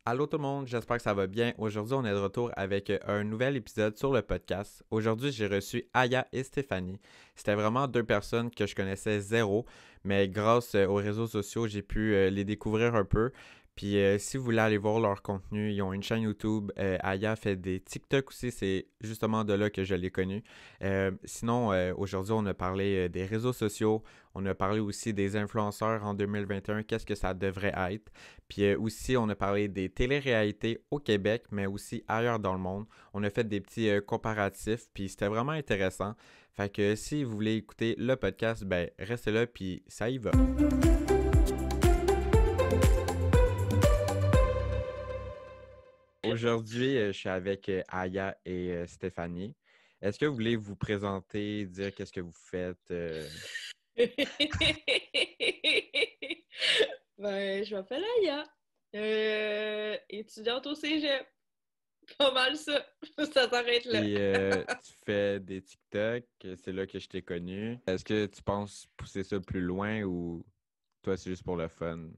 Allô tout le monde, j'espère que ça va bien. Aujourd'hui, on est de retour avec un nouvel épisode sur le podcast. Aujourd'hui, j'ai reçu Aya et Stéphanie. C'était vraiment deux personnes que je connaissais zéro, mais grâce aux réseaux sociaux, j'ai pu les découvrir un peu. Puis si vous voulez aller voir leur contenu, ils ont une chaîne YouTube. Aya fait des TikTok aussi, c'est justement de là que je l'ai connu. Sinon, aujourd'hui, on a parlé des réseaux sociaux. On a parlé aussi des influenceurs en 2021, qu'est-ce que ça devrait être. Puis aussi, on a parlé des téléréalités au Québec, mais aussi ailleurs dans le monde. On a fait des petits comparatifs, puis c'était vraiment intéressant. Fait que si vous voulez écouter le podcast, ben restez là, puis ça y va. Aujourd'hui, je suis avec Aya et Stéphanie. Est-ce que vous voulez vous présenter, dire qu'est-ce que vous faites? Ben, je m'appelle Aya, étudiante au cégep. Pas mal ça. Ça s'arrête là. Et tu fais des TikTok, c'est là que je t'ai connu. Est-ce que tu penses pousser ça plus loin ou toi, c'est juste pour le fun?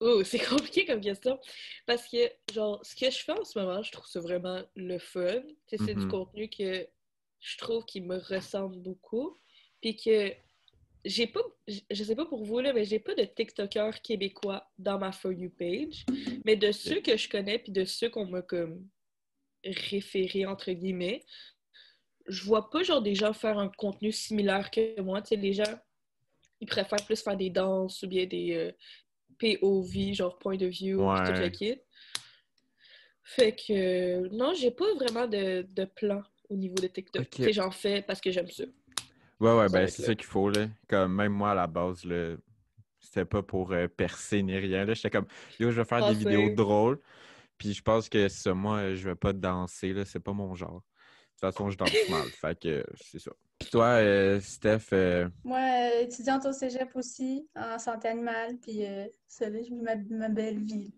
Oh, c'est compliqué comme question. Parce que, genre, ce que je fais en ce moment, je trouve ça vraiment le fun. Tu sais, c'est du Mhm. contenu que je trouve qui me ressemble beaucoup. Puis que j'ai pas, je sais pas pour vous, là, mais j'ai pas de TikTokers québécois dans ma For You page. Mais de Ok. ceux que je connais, puis de ceux qu'on m'a comme référé, entre guillemets, je vois pas genre des gens faire un contenu similaire que moi. Tu sais, les gens, ils préfèrent plus faire des danses ou bien des POV, genre point de view, puis tout le Ouais. kit. Fait que non, j'ai pas vraiment de plan au niveau de TikTok. Tu OK. sais, j'en fais parce que j'aime ça. Ouais, ouais, Ça ben s'arrête c'est là. ça qu'il faut, là. Comme même moi, à la base, là, c'était pas pour percer ni rien, là. J'étais comme, yo, je vais faire des vidéos Français. drôles. Puis je pense que ça, moi, je vais pas danser, là. C'est pas mon genre. De toute façon, je danse mal. Fait que c'est ça. Puis toi, Steph, Moi, étudiante au cégep aussi, en santé animale, puis ça, là, je vis ma belle vie.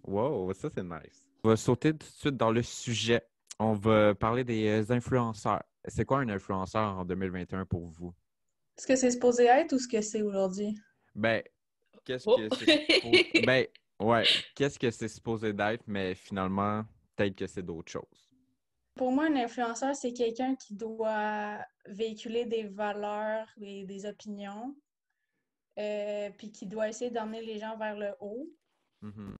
wow, ça, c'est nice. On va sauter tout de suite dans le sujet. On va parler des influenceurs. C'est quoi un influenceur en 2021 pour vous? Ce que c'est supposé être ou ce que c'est aujourd'hui? Ben, qu'est-ce Oh! que c'est supposé... Ben, ouais, qu'est-ce que c'est supposé d'être, mais finalement, peut-être que c'est d'autres choses. Pour moi, un influenceur, c'est quelqu'un qui doit véhiculer des valeurs et des opinions, puis qui doit essayer d'emmener les gens vers le haut. Mhm.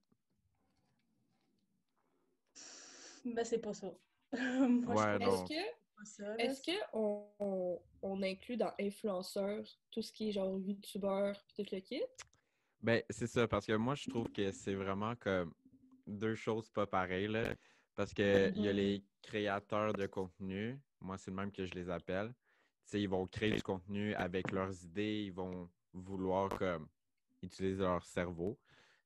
Ben, c'est pas ça. Moi, je Ouais, trouve que Est-ce non. que, c'est pas ça, là. est-ce que on inclut dans influenceur tout ce qui est genre youtubeur puis tout le kit? Ben, c'est ça, parce que moi, je trouve que c'est vraiment comme deux choses pas pareilles, là. Parce que il y a Mhm. les créateurs de contenu, moi, c'est le même que je les appelle. Tu sais, ils vont créer du contenu avec leurs idées, ils vont vouloir comme utiliser leur cerveau.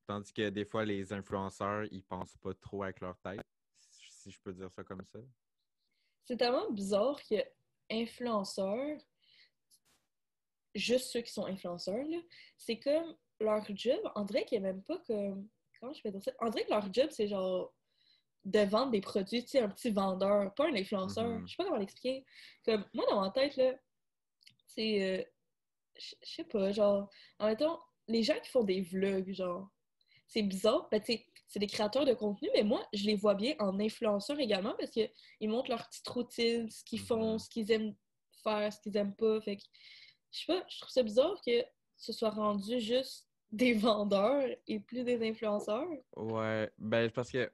Tandis que des fois, les influenceurs, ils pensent pas trop avec leur tête, si je peux dire ça comme ça. C'est tellement bizarre que influenceurs, juste ceux qui sont influenceurs, là, c'est comme leur job, on dirait qu'il n'y a même pas comme. Comment je peux dire ça? On dirait que leur job, c'est genre de vendre des produits, tu sais, un petit vendeur, pas un influenceur. Mhm. Je sais pas comment l'expliquer. Comme, moi, dans ma tête, là, c'est. Je sais pas, genre. En même temps, les gens qui font des vlogs, genre. C'est bizarre, ben, tu sais, c'est des créateurs de contenu, mais moi, je les vois bien en influenceurs également parce qu'ils montrent leur petite routine, ce qu'ils font, Mhm. ce qu'ils aiment faire, ce qu'ils aiment pas. Fait que je sais pas, je trouve ça bizarre que ce soit rendu juste des vendeurs et plus des influenceurs. Ouais, ben parce que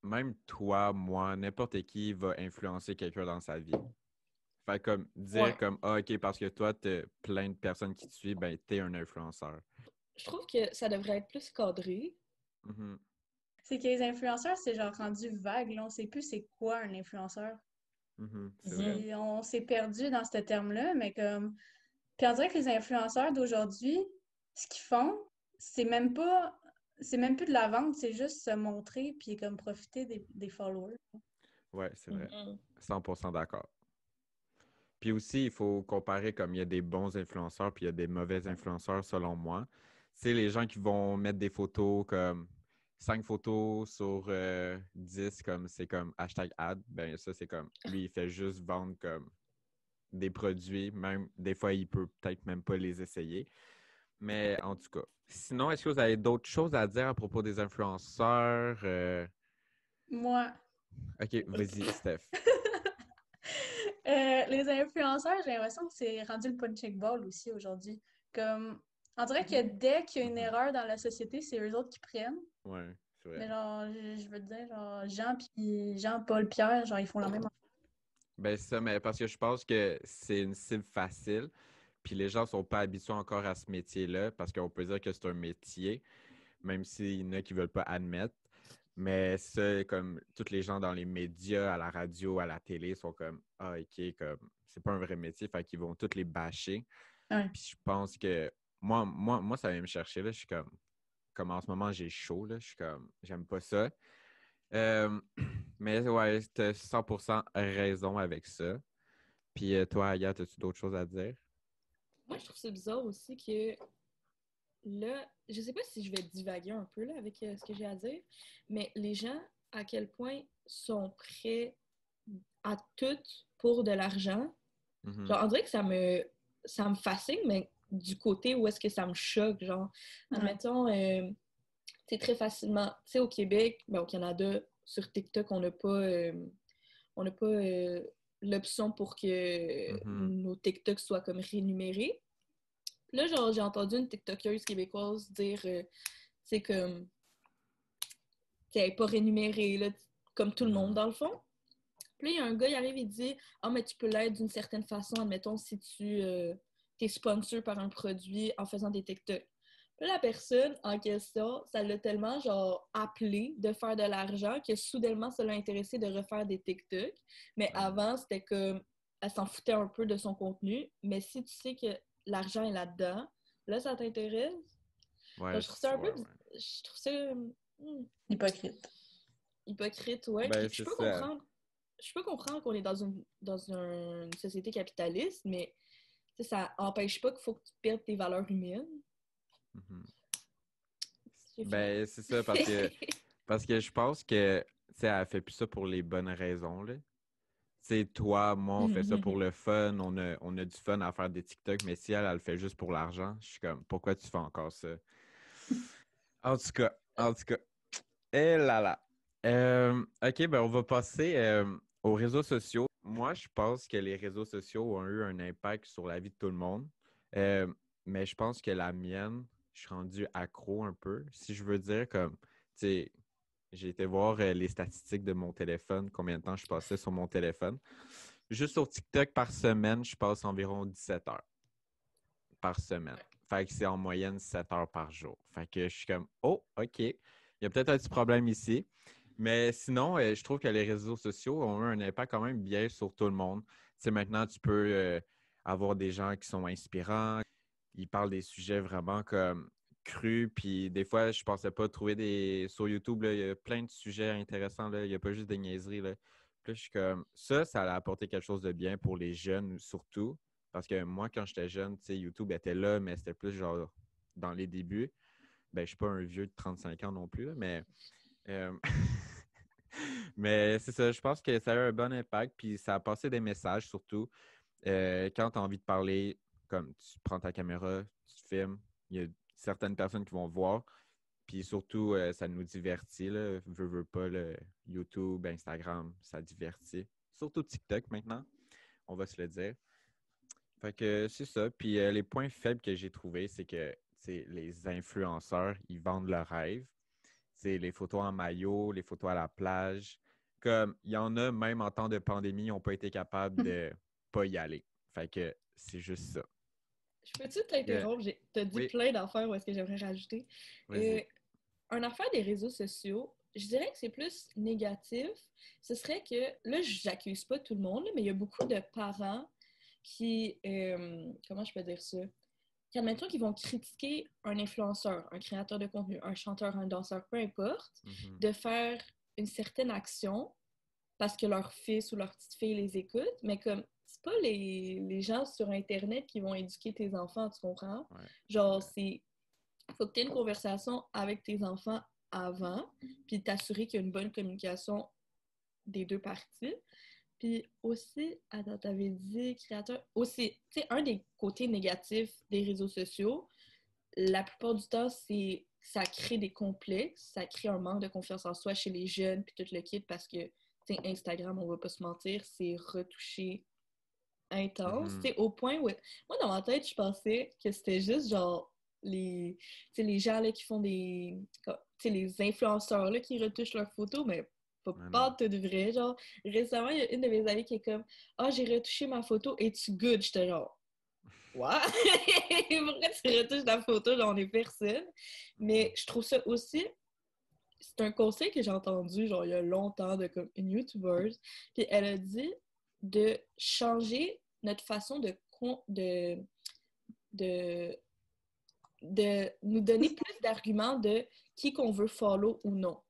même toi, moi, n'importe qui va influencer quelqu'un dans sa vie. Fait comme dire Ouais. comme ah, OK, parce que toi, t'as plein de personnes qui te suivent, ben t'es un influenceur. Je trouve que ça devrait être plus cadré. Mhm. C'est que les influenceurs, c'est genre rendu vague, là. On sait plus c'est quoi un influenceur. Mhm, c'est vrai. Mhm. On s'est perdu dans ce terme-là, mais comme. Puis on dirait que les influenceurs d'aujourd'hui, ce qu'ils font, c'est même pas. C'est même plus de la vente, c'est juste se montrer puis comme profiter des followers. Ouais, c'est vrai. Mhm. 100% d'accord. Puis aussi, il faut comparer comme il y a des bons influenceurs puis il y a des mauvais influenceurs selon moi. C'est les gens qui vont mettre des photos comme 5 photos sur 10 comme c'est comme hashtag ad, ben ça c'est comme lui il fait juste vendre comme des produits, même des fois il peut peut-être même pas les essayer. Mais en tout cas. Sinon, est-ce que vous avez d'autres choses à dire à propos des influenceurs? Moi. Ok, vas-y, Steph. Les influenceurs, j'ai l'impression que c'est rendu le punching ball aussi aujourd'hui. Comme, on dirait que dès qu'il y a une erreur dans la société, c'est eux autres qui prennent. Ouais, c'est vrai. Mais genre, je veux te dire, genre, Jean-Paul Pierre, genre, ils font la même affaire. Ben, c'est ça, mais parce que je pense que c'est une cible facile, puis les gens sont pas habitués encore à ce métier-là, parce qu'on peut dire que c'est un métier, même s'il y en a qui veulent pas admettre. Mais ça, comme tous les gens dans les médias, à la radio, à la télé, sont comme ah, ok, comme c'est pas un vrai métier, fait qu'ils vont tous les bâcher. Ouais. Puis je pense que moi, ça vient me chercher, là. Je suis comme en ce moment, j'ai chaud, là. Je suis comme, j'aime pas ça. Euh, mais ouais, t'as 100% raison avec ça. Puis toi, Aya, as-tu d'autres choses à dire? Moi, je trouve ça bizarre aussi que là, je sais pas si je vais divaguer un peu là, avec ce que j'ai à dire, mais les gens, à quel point sont prêts à tout pour de l'argent. Mhm. Genre, on dirait que ça me fascine, mais du côté où est-ce que ça me choque, genre, Ouais. admettons, tu sais, très facilement, tu sais, au Québec, ben, au Canada, sur TikTok, on n'a pas l'option pour que Mhm. nos TikToks soient comme rémunérés. Là, genre, j'ai entendu une TikTokeuse québécoise dire, c'est comme, tu sais, elle n'est pas rémunérée, là, comme tout le monde, Mhm. dans le fond. Puis là, il y a un gars, il arrive et dit, ah, mais tu peux l'être d'une certaine façon, admettons, si tu es sponsor par un produit en faisant des TikTok. Puis là, la personne en question, ça l'a tellement, genre, appelé de faire de l'argent que soudainement, ça l'a intéressé de refaire des TikTok. Mais Mhm. avant, c'était comme, elle s'en foutait un peu de son contenu. Mais si tu sais que l'argent est là-dedans, là, ça t'intéresse. Ouais, Donc, je trouve ça un peu, ouais, ouais. je trouve ça Hypocrite. hypocrite, ouais. Ben, Puis c'est ça. je peux comprendre qu'on est dans une société capitaliste, mais tu sais, ça empêche pas qu'il faut que tu perdes tes valeurs humaines. Mhm. J'ai fini. Ben, c'est ça, parce que je pense que, tu sais, elle fait plus ça pour les bonnes raisons, là. Tu sais, toi, moi, on fait ça pour le fun, on a du fun à faire des TikTok, mais si elle le fait juste pour l'argent, je suis comme, pourquoi tu fais encore ça? En tout cas, et là là. OK, ben on va passer aux réseaux sociaux. Moi, je pense que les réseaux sociaux ont eu un impact sur la vie de tout le monde. Euh, mais je pense que la mienne, je suis rendu accro un peu. Si je veux dire, comme, tu sais, j'ai été voir les statistiques de mon téléphone, combien de temps je passais sur mon téléphone. Juste sur TikTok par semaine, je passe environ 17 heures par semaine. Fait que c'est en moyenne 7 heures par jour. Fait que je suis comme, oh, OK, il y a peut-être un petit problème ici. Mais sinon, je trouve que les réseaux sociaux ont eu un impact quand même bien sur tout le monde. Tu sais, maintenant, tu peux avoir des gens qui sont inspirants. Ils parlent des sujets vraiment comme crus. Puis des fois, je pensais pas trouver des. Sur YouTube, là, il y a plein de sujets intéressants. Là. Il n'y a pas juste des niaiseries. Là. Puis là, je suis comme. Ça a apporté quelque chose de bien pour les jeunes surtout. Parce que moi, quand j'étais jeune, tu sais, YouTube était là, mais c'était plus genre dans les débuts. Ben, je suis pas un vieux de 35 ans non plus, là, mais. euh, Mais c'est ça, je pense que ça a eu un bon impact, puis ça a passé des messages surtout. Quand tu as envie de parler, comme tu prends ta caméra, tu filmes, il y a certaines personnes qui vont voir, puis surtout, ça nous divertit, là. Veux pas, le YouTube, Instagram, ça divertit. Surtout TikTok maintenant, on va se le dire. Fait que c'est ça. Puis les points faibles que j'ai trouvés, c'est que les influenceurs, ils vendent leurs rêves. C'est les photos en maillot, les photos à la plage. Comme il y en a, même en temps de pandémie, ils n'ont pas été capables de pas y aller. Fait que c'est juste ça. Je peux-tu Euh, t'interrompre? T'as dit oui, plein d'affaires où est-ce que j'aimerais rajouter. Euh, vas-y. une affaire des réseaux sociaux, je dirais que c'est plus négatif. Ce serait que, là, j'accuse pas tout le monde, là, mais il y a beaucoup de parents qui, comment je peux dire ça? Qui, admettons qu'ils vont critiquer un influenceur, un créateur de contenu, un chanteur, un danseur, peu importe, Mhm. de faire une certaine action parce que leur fils ou leur petite fille les écoute, mais comme c'est pas les gens sur Internet qui vont éduquer tes enfants, tu comprends? Ouais, c'est Genre, vrai. c'est faut que tu aies une conversation avec tes enfants avant, puis t'assurer qu'il y a une bonne communication des deux parties. Puis aussi, attends, t'avais dit créateur. Aussi, tu sais, un des côtés négatifs des réseaux sociaux, la plupart du temps, c'est ça crée des complexes, ça crée un manque de confiance en soi chez les jeunes, puis tout le kit, parce que, tu sais, Instagram, on va pas se mentir, c'est retouché intense, tu sais, au point où... Moi, dans ma tête, je pensais que c'était juste, genre, tu sais, les gens, là, qui font des... Tu sais, les influenceurs, là, qui retouchent leurs photos, mais pas tout de vrai, genre. Récemment, il y a une de mes amies qui est comme « Ah, j'ai retouché ma photo, es-tu good? » J'étais genre « What? Pourquoi tu retouches la photo? Genre, on est personne. » Mais je trouve ça aussi... C'est un conseil que j'ai entendu, genre, il y a longtemps, de comme une YouTuber. Puis elle a dit de changer notre façon de, de nous donner plus d'arguments de qui qu'on veut follow ou non.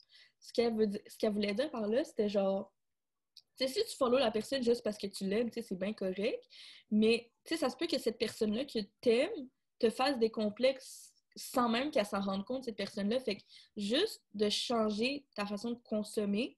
Ce qu'elle voulait dire par là, c'était genre, tu sais, si tu follow la personne juste parce que tu l'aimes, tu sais, c'est bien correct, mais tu sais, ça se peut que cette personne-là que t'aimes te fasse des complexes sans même qu'elle s'en rende compte, cette personne-là. Fait que juste de changer ta façon de consommer,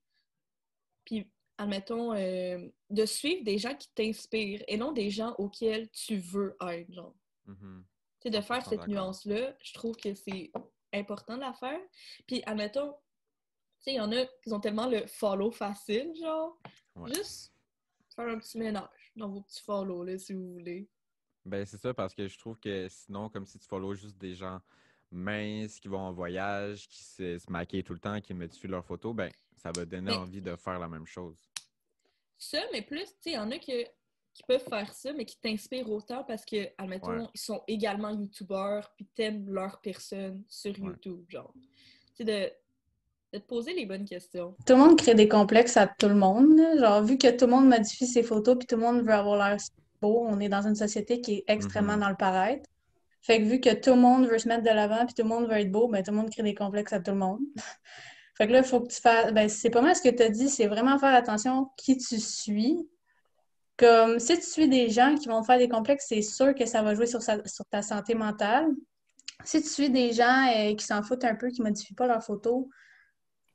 puis, admettons, de suivre des gens qui t'inspirent et non des gens auxquels tu veux être, genre. Mhm. Tu sais, de faire 100% cette d'accord. nuance-là, je trouve que c'est important de la faire. Puis, admettons, tu sais, il y en a qui ont tellement le follow facile, genre, Ouais. juste faire un petit ménage dans vos petits follow, là, si vous voulez. Ben, c'est ça, parce que je trouve que sinon, comme si tu follow juste des gens minces, qui vont en voyage, qui se maquillent tout le temps, qui mettent dessus leurs photos, ben, ça va donner Mais envie de faire la même chose. ça, mais plus, tu sais, il y en a qui peuvent faire ça, mais qui t'inspirent autant parce que, Ouais, admettons, ils sont également youtubeurs, puis t'aimes leur personne sur ouais. YouTube, genre. Tu sais, de te poser les bonnes questions. Tout le monde crée des complexes à tout le monde, là. Genre, vu que tout le monde modifie ses photos puis tout le monde veut avoir l'air beau, on est dans une société qui est extrêmement Mhm. dans le paraître. Fait que vu que tout le monde veut se mettre de l'avant puis tout le monde veut être beau, ben tout le monde crée des complexes à tout le monde. Fait que là, il faut que tu fasses... Ben, c'est pas mal ce que tu as dit, c'est vraiment faire attention qui tu suis. Comme, si tu suis des gens qui vont te faire des complexes, c'est sûr que ça va jouer sur ta santé mentale. Si tu suis des gens qui s'en foutent un peu, qui modifient pas leurs photos,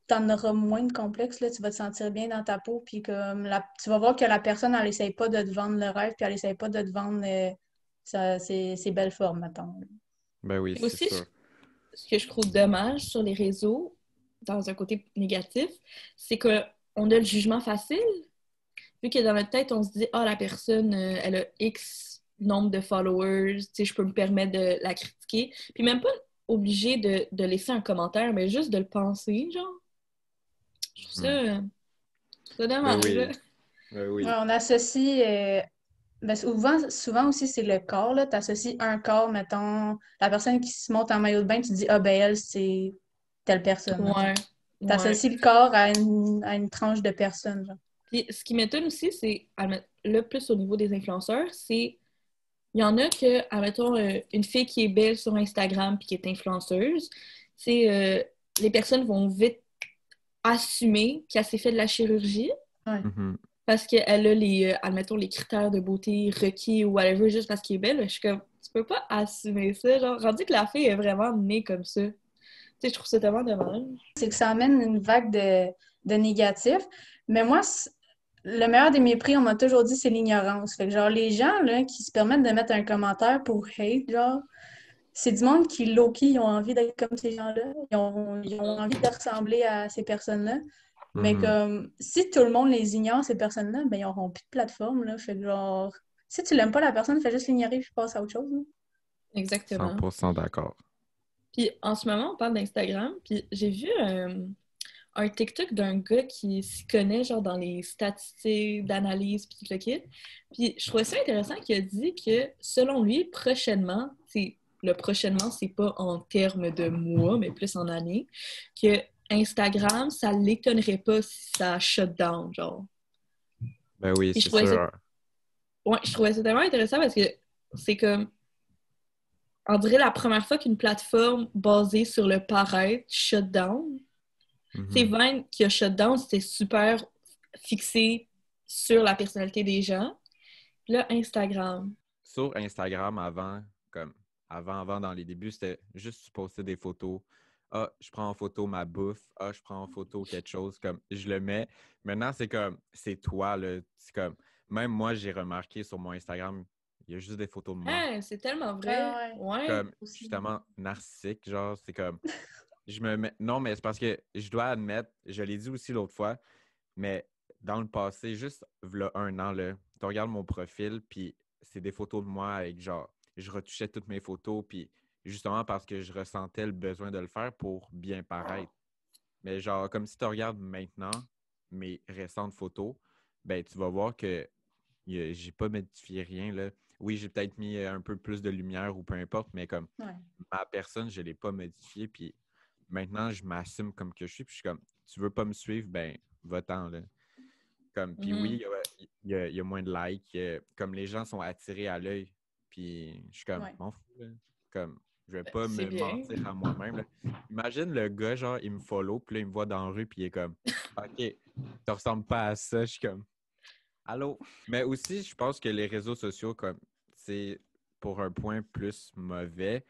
t'en auras moins de complexes, là, tu vas te sentir bien dans ta peau, puis comme tu vas voir que la personne, elle essaye pas de te vendre le rêve, puis elle essaye pas de te vendre ses belles formes, mettons. Ben oui, Et c'est aussi, sûr. ce que je trouve dommage sur les réseaux, dans un côté négatif, c'est qu'on a le jugement facile. Vu que dans notre tête, on se dit « Ah, la personne, elle a X nombre de followers, tu sais, je peux me permettre de la critiquer. » Puis même pas obligé de laisser un commentaire, mais juste de le penser, genre. Je trouve Mhm. ça Ben dommage, là. oui, ben Ouais, oui. on associe, ben souvent aussi, c'est le corps, là. Tu associes un corps, mettons, la personne qui se monte en maillot de bain, tu dis, ah ben elle, c'est telle personne, mettons. Ouais, Tu ouais. associes le corps à une tranche de personne, genre. Puis ce qui m'étonne aussi, c'est, le plus au niveau des influenceurs, c'est, il y en a que, admettons, une fille qui est belle sur Instagram puis qui est influenceuse, c'est, les personnes vont vite assumer qu'elle s'est fait de la chirurgie Ouais. Mhm. parce qu'elle a admettons, les critères de beauté requis ou whatever, juste parce qu'elle est belle. Je suis comme, tu peux pas assumer ça, genre, rendu que la fille est vraiment née comme ça. Tu sais, je trouve ça tellement dommage. C'est que ça amène une vague de négatifs. Mais moi, le meilleur des mépris, on m'a toujours dit, c'est l'ignorance. Fait que genre, les gens, là, qui se permettent de mettre un commentaire pour hate, genre, c'est du monde qui, low-key, ils ont envie d'être comme ces gens-là. Ils ont envie de ressembler à ces personnes-là. Mais Mhm. comme, si tout le monde les ignore, ces personnes-là, ben, ils n'auront plus de plateforme, là. Fait que genre, si tu l'aimes pas la personne, fais juste l'ignorer puis passe à autre chose, là. Exactement. 100% d'accord. Puis en ce moment, on parle d'Instagram, puis j'ai vu un TikTok d'un gars qui s'y connaît, genre, dans les statistiques d'analyse, puis tout le kit. Puis je trouvais ça intéressant qu'il a dit que, selon lui, prochainement, le prochainement, c'est pas en termes de mois, mais plus en années, que Instagram, ça l'étonnerait pas si ça shut down, genre. Ben oui, Puis c'est sûr. je trouvais ça tellement intéressant parce que c'est comme, on dirait la première fois qu'une plateforme basée sur le paraître shut down. C'est Mhm. Vine qui a shut down, c'était super fixé sur la personnalité des gens. Puis là, Instagram. Sur Instagram avant, dans les débuts, c'était juste tu postais des photos. Ah, je prends en photo ma bouffe. Ah, je prends en photo quelque chose, comme je le mets. Maintenant, c'est comme, c'est toi, là. C'est comme, même moi, j'ai remarqué sur mon Instagram il y a juste des photos de moi. Hein, c'est tellement Ouais, vrai. ouais. Ouais. Comme, Aussi. justement, narcissique, genre, c'est comme... Je me mets... Non, mais c'est parce que je dois admettre, je l'ai dit aussi l'autre fois, mais dans le passé, juste v'là 1 an, là, tu regardes mon profil, puis c'est des photos de moi avec genre, je retouchais toutes mes photos, puis justement parce que je ressentais le besoin de le faire pour bien paraître. Mais genre, comme si tu regardes maintenant mes récentes photos, ben tu vas voir que j'ai pas modifié rien, là. Oui, j'ai peut-être mis un peu plus de lumière ou peu importe, mais comme Ouais. ma personne, je l'ai pas modifiée, puis maintenant, je m'assume comme que je suis, puis je suis comme, tu veux pas me suivre, ben va-t'en, là. Comme, puis oui, Mhm. il y a moins de likes. Comme les gens sont attirés à l'œil. Puis je suis comme, Ouais. m'en fous, là. Comme, je vais pas C'est me bien. mentir à moi-même, là. Imagine le gars, genre, il me follow, puis là, il me voit dans la rue, puis il est comme, OK, tu ressembles pas à ça. Je suis comme, allô? Mais aussi, je pense que les réseaux sociaux, comme, c'est pour un point plus mauvais.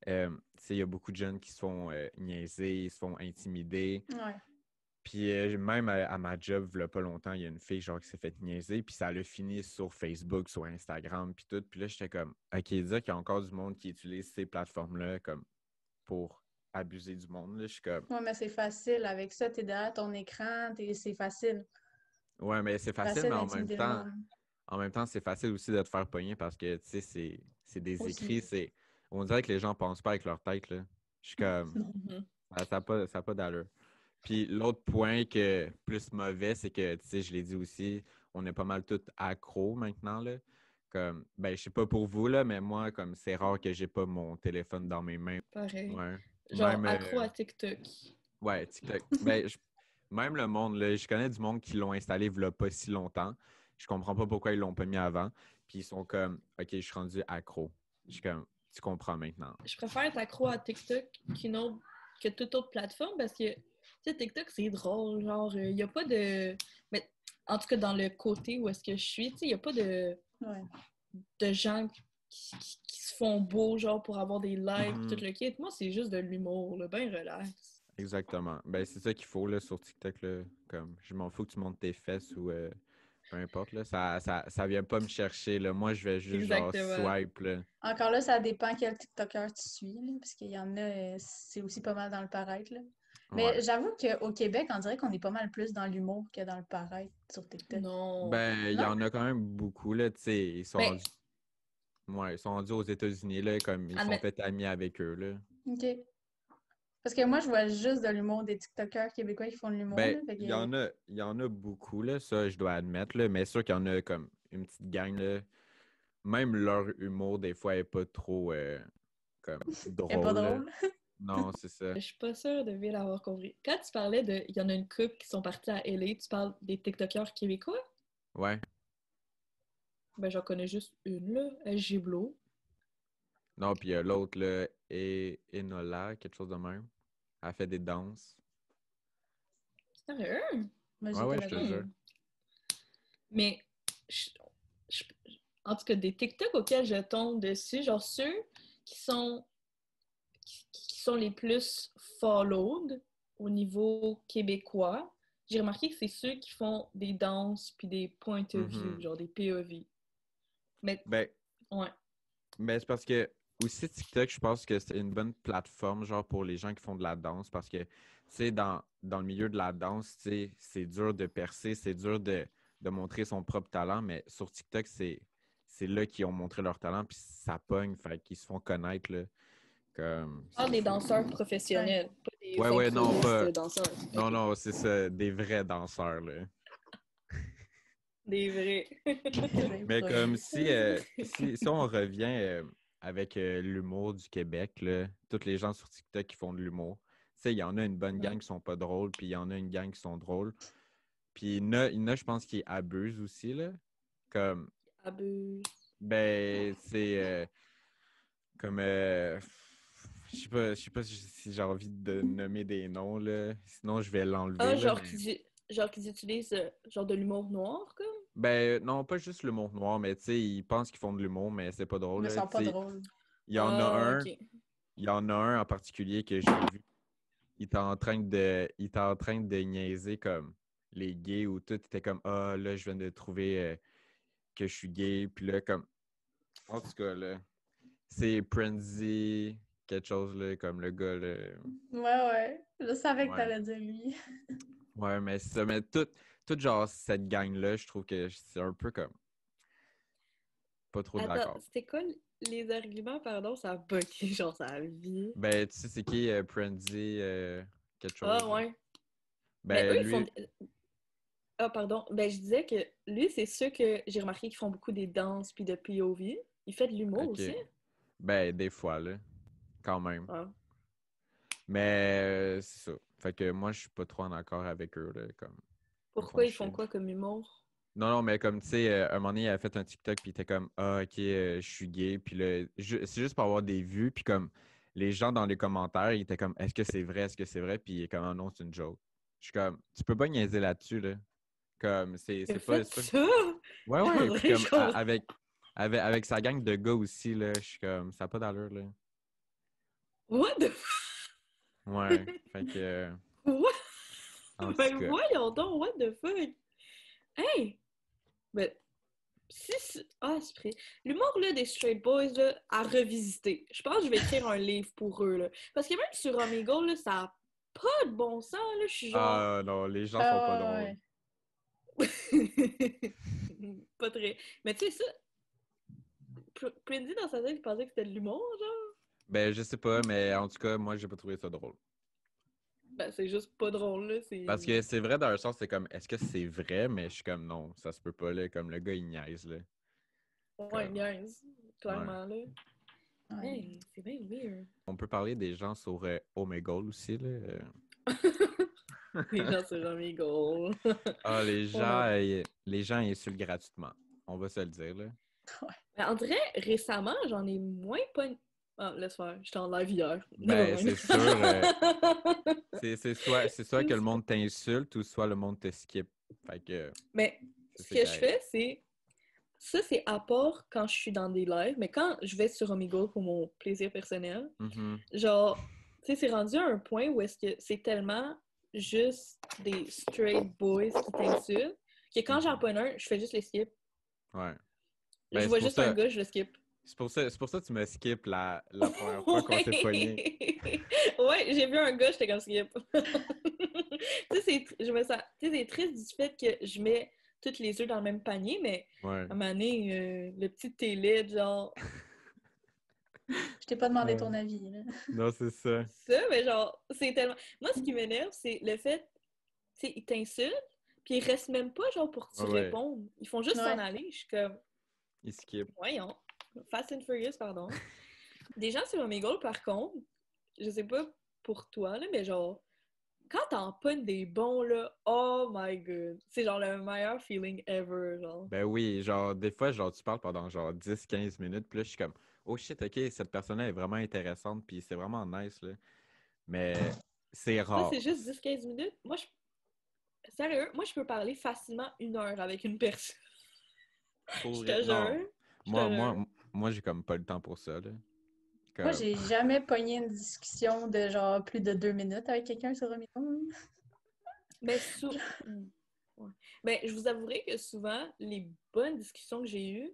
Tu sais, il y a beaucoup de jeunes qui se font niaiser, ils se font intimider. Ouais. Puis même à ma job, il y a pas longtemps, il y a une fille genre qui s'est fait niaiser, puis ça l'a fini sur Facebook, sur Instagram, puis tout. Puis là, j'étais comme, OK, dire qu'il y a encore du monde qui utilise ces plateformes-là comme pour abuser du monde. Là, je suis comme, Ouais, mais c'est facile. Avec ça, t'es derrière ton écran, c'est facile. ouais, mais c'est facile, Facile mais d'intimider le monde. en même temps, c'est facile aussi de te faire pogner parce que, tu sais, c'est des Aussi. écrits, on dirait que les gens pensent pas avec leur tête, là. Je suis comme, Non. Mhm. ça a pas d'allure. Puis l'autre point que plus mauvais, c'est que, tu sais, je l'ai dit aussi, on est pas mal tous accros maintenant, là. Comme, ben, je sais pas pour vous, là, mais moi, comme c'est rare que j'ai pas mon téléphone dans mes mains. Pareil. Ouais. Genre Même, accro à TikTok. ouais, TikTok. Ben, même le monde, là, je connais du monde qui l'ont installé il y a pas si longtemps. Je comprends pas pourquoi ils l'ont pas mis avant. Puis ils sont comme, OK, je suis rendu accro. Je suis comme, tu comprends maintenant. Je préfère être accro à TikTok que toute autre plateforme parce que, tu sais, TikTok, c'est drôle. Genre, il n'y a pas de. Mais en tout cas, dans le côté où est-ce que je suis, tu sais, il n'y a pas Ouais. de gens qui se font beaux, genre, pour avoir des likes et Mhm. tout le kit. Moi, c'est juste de l'humour, là, ben relax. Exactement. Ben, c'est ça qu'il faut là, sur TikTok. Là. Comme, je m'en fous que tu montes tes fesses ou peu importe. Là. Ça vient pas me chercher. Là. Moi, je vais juste genre Exactement. swipe. Là. Encore là, ça dépend quel TikToker tu suis, là, parce qu'il y en a, c'est aussi pas mal dans le paraître, là. Ouais. Mais j'avoue qu'au Québec, on dirait qu'on est pas mal plus dans l'humour que dans le paraître sur TikTok. Non. Ben, il y Non? en a quand même beaucoup. Là, tu sais, Ben, ils sont rendus aux États-Unis. Là, comme ils sont admet- fait amis avec eux. Là. OK. Parce que moi, je vois juste de l'humour des TikTokers québécois qui font de l'humour, Ben, là. Fait que... il y en a beaucoup. Là, ça, je dois admettre. Là, mais sûr qu'il y en a comme une petite gang. Là. Même leur humour, des fois, est pas trop comme Elle est pas drôle. Là. drôle. Non, c'est ça. je suis pas sûre de bien l'avoir compris. Quand tu parlais de. Il y en a une couple qui sont partis à LA, tu parles des TikTokers québécois? Ouais. Ben, j'en connais juste une, là, SG Blow. Non, puis l'autre, là, Enola, quelque chose de même. Elle fait des danses. Sérieux? Moi, Ouais, j'y ouais, je connais te pas. jure. Hmm. Mais, je- je- en tout cas, des TikTok auxquels je tombe dessus, genre ceux qui sont, qui sont les plus followed au niveau québécois, j'ai remarqué que c'est ceux qui font des danses puis des point of view, Mhm. genre des POV. Mais, Ben, ouais. c'est parce que aussi TikTok, je pense que c'est une bonne plateforme, genre, pour les gens qui font de la danse. Parce que, tu sais, dans le milieu de la danse, tu sais, c'est dur de percer, c'est dur de montrer son propre talent. Mais sur TikTok, c'est là qu'ils ont montré leur talent, puis ça pogne, fait qu'ils se font connaître, là. Comme, Je parle des c'est... danseurs Ouais. professionnels, pas des Ouais, ouais, non, improvistes pas... danseurs. Non, OK. non, c'est ça, des vrais danseurs, là. Des vrais. Des Mais comme improvisés. si on revient avec l'humour du Québec, là, tous les gens sur TikTok qui font de l'humour, tu sais, il y en a une bonne gang qui sont pas drôles, puis il y en a une gang qui sont drôles. Puis il y en a, je pense, qui abusent aussi, là. Comme, Abuse. ben, c'est comme, je sais pas si j'ai envie de nommer des noms, là. Sinon, je vais l'enlever, Ah, là, mais... genre qu'ils utilisent genre de l'humour noir, comme? Ben, non, pas juste l'humour noir, mais tu sais, ils pensent qu'ils font de l'humour, mais c'est pas drôle, Mais ils là. sont Tu pas sais, drôles. il y en a Ah, un. ok. Il y en a un en particulier que j'ai vu. Il était en train de niaiser comme les gays ou tout. Il était comme, ah, là, je viens de trouver que je suis gay. Puis là, comme, En tout cas, là, c'est Prenzy, quelque chose, là, comme le gars, là. Ouais. Je savais que Ouais. t'allais dire lui. Ouais, mais c'est ça, mais toute genre, cette gang-là, je trouve que c'est un peu comme pas trop Attends, d'accord. c'était quoi les arguments, pardon? Ça a bugué, genre, ça a vie. Ben, tu sais, c'est qui Prenzy, quelque chose, Ah, là? ouais. Mais eux, Ben, ils font... lui, Ah, pardon. Ben, je disais que lui, c'est ceux que j'ai remarqué qui font beaucoup des danses puis de POV. Il fait de l'humour ok. aussi. Ben, des fois, là, quand même. Ah. Mais c'est ça. Fait que moi, je suis pas trop en accord avec eux, là, comme ils me font Pourquoi ils font chier. quoi comme humour? Non, mais comme, tu sais, un moment donné, il a fait un TikTok, puis il était comme, ah, ok, je suis gay, puis là, c'est juste pour avoir des vues, puis comme, les gens dans les commentaires, ils étaient comme, est-ce que c'est vrai, puis il est comme, ah non, c'est une joke. Je suis comme, tu peux pas niaiser là-dessus, là. Comme, Il a c'est fait pas... ça? Ouais, On ouais, puis dirait comme, que je comprends. avec sa gang de gars aussi, là, je suis comme, ça n'a pas d'allure, là. What the Ouais, fait que, What? en tout Ben cas, voyons donc, what the fuck? Hey! Ben, ah, c'est prêt. L'humour là, des Straight Boys là, à revisiter. Je pense que je vais écrire un livre pour eux. Là. Parce que même sur Omegle, là, ça a pas de bon sens. Là. Je suis genre. ah non, les gens sont pas Ah drôles. ouais. Pas très. Mais tu sais, ça, Prindy dans sa tête, il pensait que c'était de l'humour, genre. Ben, je sais pas, mais en tout cas, moi, j'ai pas trouvé ça drôle. Ben, c'est juste pas drôle, là. C'est. Parce que c'est vrai, dans un sens, c'est comme, est-ce que c'est vrai? Mais je suis comme, non, ça se peut pas, là. Comme le gars, il niaise, là. Ouais, Comme, niaise. ouais. Clairement, là. Ouais. Hey, c'est bien weird. On peut parler des gens sur Omegle aussi, là. Les gens sur Omegle. Ah, On en les gens insultent gratuitement. On va se le dire, là. Mais en vrai, récemment, j'en ai moins pas. Ah, laisse faire. J'étais en live hier. Ben, Nevermind. c'est sûr, c'est soit que le monde t'insulte ou soit le monde te skip. Fait que, Mais c'est ce ça que qui je arrive. fais, c'est. Ça, c'est à part quand je suis dans des lives, mais quand je vais sur Omegle pour mon plaisir personnel, Mhm. genre, tu sais, c'est rendu à un point où est-ce que c'est tellement juste des straight boys qui t'insultent que quand j'en Mhm. pogne un, je fais juste les skip. Ouais. Je Ben, vois juste un gars, je le skip. c'est pour ça que tu me skip la première fois qu'on s'est pogné. Ouais! Ouais, j'ai vu un gars, j'étais comme skip. Tu sais, je me sens... Tu sais, c'est triste du fait que je mets toutes les œufs dans le même panier, mais Ouais. à un moment donné, le petit télé, genre, Je t'ai pas demandé Euh, ton avis, là. non, c'est ça. ça, mais genre, c'est tellement... Moi, ce qui m'énerve, c'est le fait, tu sais, ils t'insultent, puis ils restent même pas, genre, pour que tu Ouais, ouais. répondes. Ils font juste s'en Ouais. aller. Je suis comme, Il skip. voyons. Fast and Furious, pardon. Des gens sur Omegle, par contre, je sais pas pour toi, là, mais genre, quand t'en pognes des bons, là, oh my god. C'est genre le meilleur feeling ever, genre. Ben oui, genre, des fois, genre, tu parles pendant genre 10 15 minutes, puis là, je suis comme, oh shit, ok, cette personne-là est vraiment intéressante, puis c'est vraiment nice, là. Mais c'est Toi, c'est rare. juste 10 15 minutes. Moi, sérieux, moi, je peux parler facilement 1 heure avec une personne. Pour Je vrai, te non. jure. Je te Moi, jure. moi, moi, j'ai comme pas le temps pour ça, là. Moi, Comme, j'ai jamais pogné une discussion de genre plus de 2 minutes avec quelqu'un sur Omegle. Mais ouais. Mais je vous avouerai que souvent, les bonnes discussions que j'ai eues,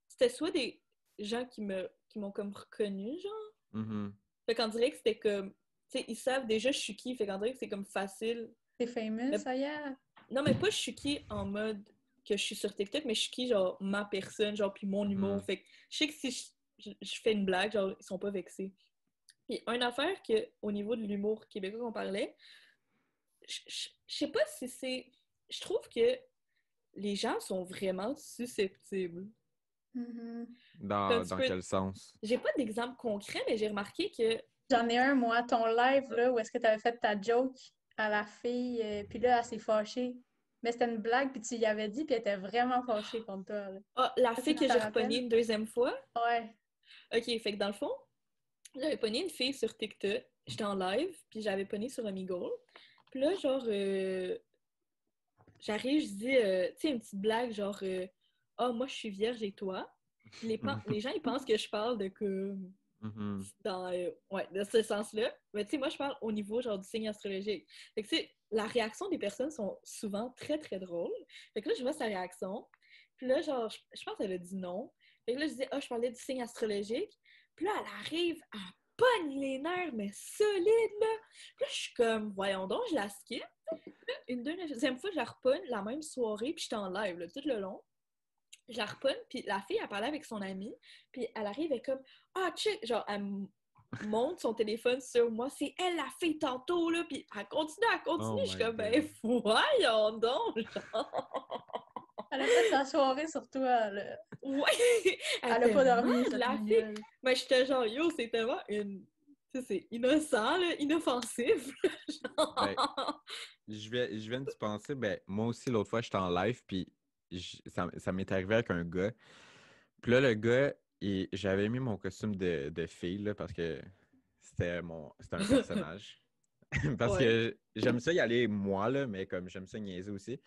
c'était soit des gens qui m'ont comme reconnu, genre. mhm, Fait qu'on dirait que c'était comme. Tu sais, ils savent déjà je suis qui. Fait qu'on dirait que c'est comme facile. T'es famous, Mais ça y est. non, mais pas je suis qui en mode que je suis sur TikTok, mais je suis qui, genre, ma personne, genre, puis mon humour. mhm. Fait que je sais que si je fais une blague, genre, ils sont pas vexés. Puis, une affaire que, au niveau de l'humour québécois qu'on parlait, je sais pas si c'est. Je trouve que les gens sont vraiment susceptibles. Mhm. Comme tu Dans peux. quel sens? J'ai pas d'exemple concret, mais j'ai remarqué que. J'en ai un, moi, ton live, là, où est-ce que tu avais fait ta joke à la fille, puis là, elle s'est fâchée. Mais c'était une blague, puis tu y avais dit, puis elle était vraiment fâchée contre toi, là. Ah, la Ça, tu fille que t'en j'ai rappelles? repognée une deuxième fois. Ouais. Ok, fait que dans le fond, j'avais pogné une fille sur TikTok. J'étais en live, puis j'avais pogné sur Omegle. Puis là, genre, j'arrive, je dis, tu sais, une petite blague, genre, ah, moi, je suis vierge et toi. Puis les gens, ils pensent que je parle de comme, Mhm. ouais, de ce sens-là. Mais tu sais, moi, je parle au niveau, genre, du signe astrologique. Fait que, tu sais, la réaction des personnes sont souvent très, très drôles. Fait que là, je vois sa réaction. Puis là, genre, je pense qu'elle a dit non. Fait que là, je disais, je parlais du signe astrologique. Puis là, elle arrive, elle pogne les nerfs, mais solide, là. Puis là, je suis comme, voyons donc, je la skip. Une deuxième fois, je la repogne la même soirée, puis j'étais en live, là, tout le long. Je la repogne, puis la fille, elle parlait avec son amie, puis elle arrive, elle est comme, check, genre, elle monte son téléphone sur moi, c'est elle la fille tantôt, là, puis elle continue, Oh je suis my comme, God. voyons donc, genre. Elle a fait sa soirée sur toi, là. Ouais! Elle a était pas dormi, mal, cette la fille. mignonne. Mais j'étais genre, yo, c'est tellement une... Tu sais, c'est innocent, là, inoffensif. Ben, Genre... je viens d'y penser, ben, moi aussi, l'autre fois, j'étais en live, puis ça m'est arrivé avec un gars. Puis là, le gars, j'avais mis mon costume de fille, là, parce que c'était un personnage. Parce Ouais. que j'aime ça y aller moi, là, mais comme j'aime ça niaiser aussi.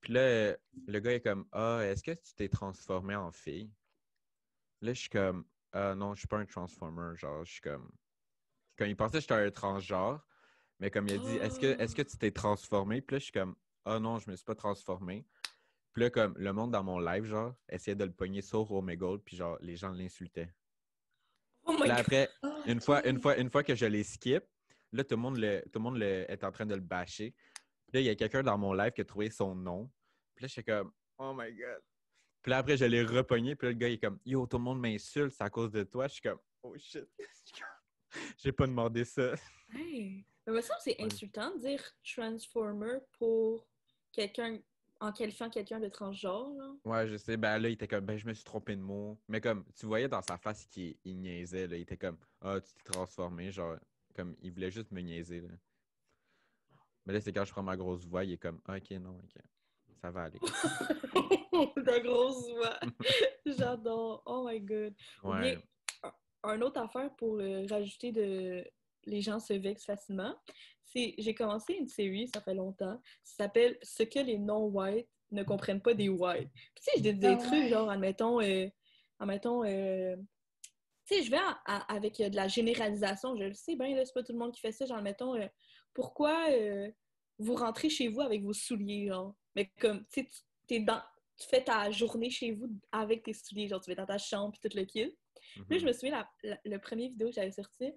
Puis là, le gars est comme, ah, est-ce que tu t'es transformé en fille? Là, je suis comme, ah non, je suis pas un transformer. Genre, je suis comme. Quand il pensait que j'étais un transgenre, mais comme il a dit, est-ce que tu t'es transformé? Puis là, je suis comme, ah non, je me suis pas transformé. Puis là, comme le monde dans mon live, genre, essayait de le pogner sur Omegle, puis genre, les gens l'insultaient. Oh Puis my là, God! après, Ah, OK. une fois que je les skip, là, tout le monde est en train de le bâcher. Puis là, il y a quelqu'un dans mon live qui a trouvé son nom. Puis là, je suis comme, oh my God. Puis là, après, je l'ai repogné. Puis là, le gars, il est comme, yo, tout le monde m'insulte, c'est à cause de toi. Je suis comme, oh shit. J'ai pas demandé ça. Hey! Mais me semble que c'est Ouais. insultant de dire Transformer pour quelqu'un, en qualifiant quelqu'un de transgenre, là. Ouais, je sais. Ben là, il était comme, ben je me suis trompé de mot. Mais comme, tu voyais dans sa face qu'il niaisait, là. Il était comme, ah, tu t'es transformé. Genre, comme, il voulait juste me niaiser, là. Mais là, c'est quand je prends ma grosse voix, il est comme, ah, ok, non, ok. Ça va aller. La grosse voix. J'adore. Oh my God. Ou bien, Ouais. un autre affaire pour rajouter de les gens se vexent facilement, c'est j'ai commencé une série, ça fait longtemps, ça s'appelle Ce que les non-whites ne comprennent pas des whites. Puis tu sais, je dis des Ah trucs ouais. genre, admettons, tu sais, je vais avec de la généralisation, je le sais bien, là, c'est pas tout le monde qui fait ça, genre, admettons, pourquoi vous rentrez chez vous avec vos souliers, genre? Mais comme, tu sais, tu fais ta journée chez vous avec tes souliers, genre, tu vas dans ta chambre, puis tout le kit. Puis là, je Mhm. me souviens, le premier vidéo que j'avais sorti,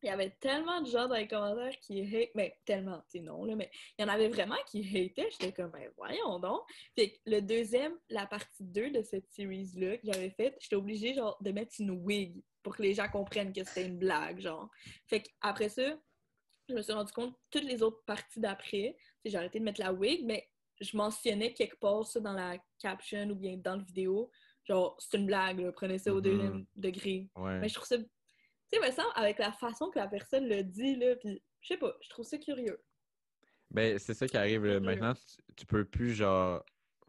il y avait tellement de gens dans les commentaires qui hate, mais tellement, tu sais, non, là, mais il y en avait vraiment qui hataient. J'étais comme, ben voyons donc. Puis le deuxième, la partie 2 de cette series-là que j'avais faite, j'étais obligée, genre, de mettre une wig pour que les gens comprennent que c'était une blague, genre. Fait qu'après ça, je me suis rendu compte, toutes les autres parties d'après, j'ai arrêté de mettre la wig, mais je mentionnais quelque part ça dans la caption ou bien dans le vidéo, genre, c'est une blague, là, prenez ça au Mhm. deuxième degré. Mais Ouais. je trouve ça tu sais, me semble, avec la façon que la personne le dit, là, puis je sais pas, je trouve ça curieux. Ben, c'est ça qui arrive, là. Curieux. Maintenant, tu peux plus, genre,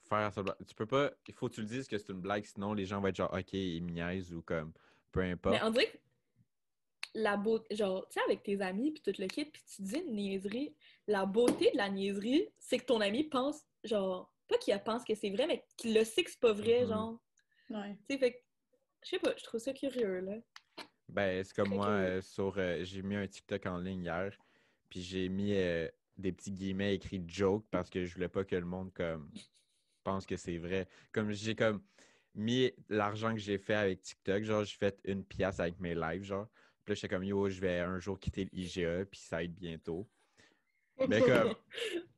faire ça. Tu peux pas. Il faut que tu le dises que c'est une blague, sinon les gens vont être genre, OK, ils me niaisent ou comme, peu Mais importe. on dirait que la beauté, genre, tu sais, avec tes amis, puis tout le kit, puis tu dis une niaiserie, la beauté de la niaiserie, c'est que ton ami pense, genre, pas qu'il pense que c'est vrai, mais qu'il le sait que c'est pas vrai, Mhm. genre. Ouais. Tu sais, fait que, je sais pas, je trouve ça curieux, là. Ben, c'est comme Très moi, curieux. j'ai mis un TikTok en ligne hier, puis j'ai mis des petits guillemets écrits joke parce que je voulais pas que le monde comme pense que c'est vrai. Comme j'ai comme mis l'argent que j'ai fait avec TikTok, genre j'ai fait 1 pièce avec mes lives, genre. Puis là, j'étais comme yo, je vais un jour quitter l'IGA, puis ça aide bientôt. Mais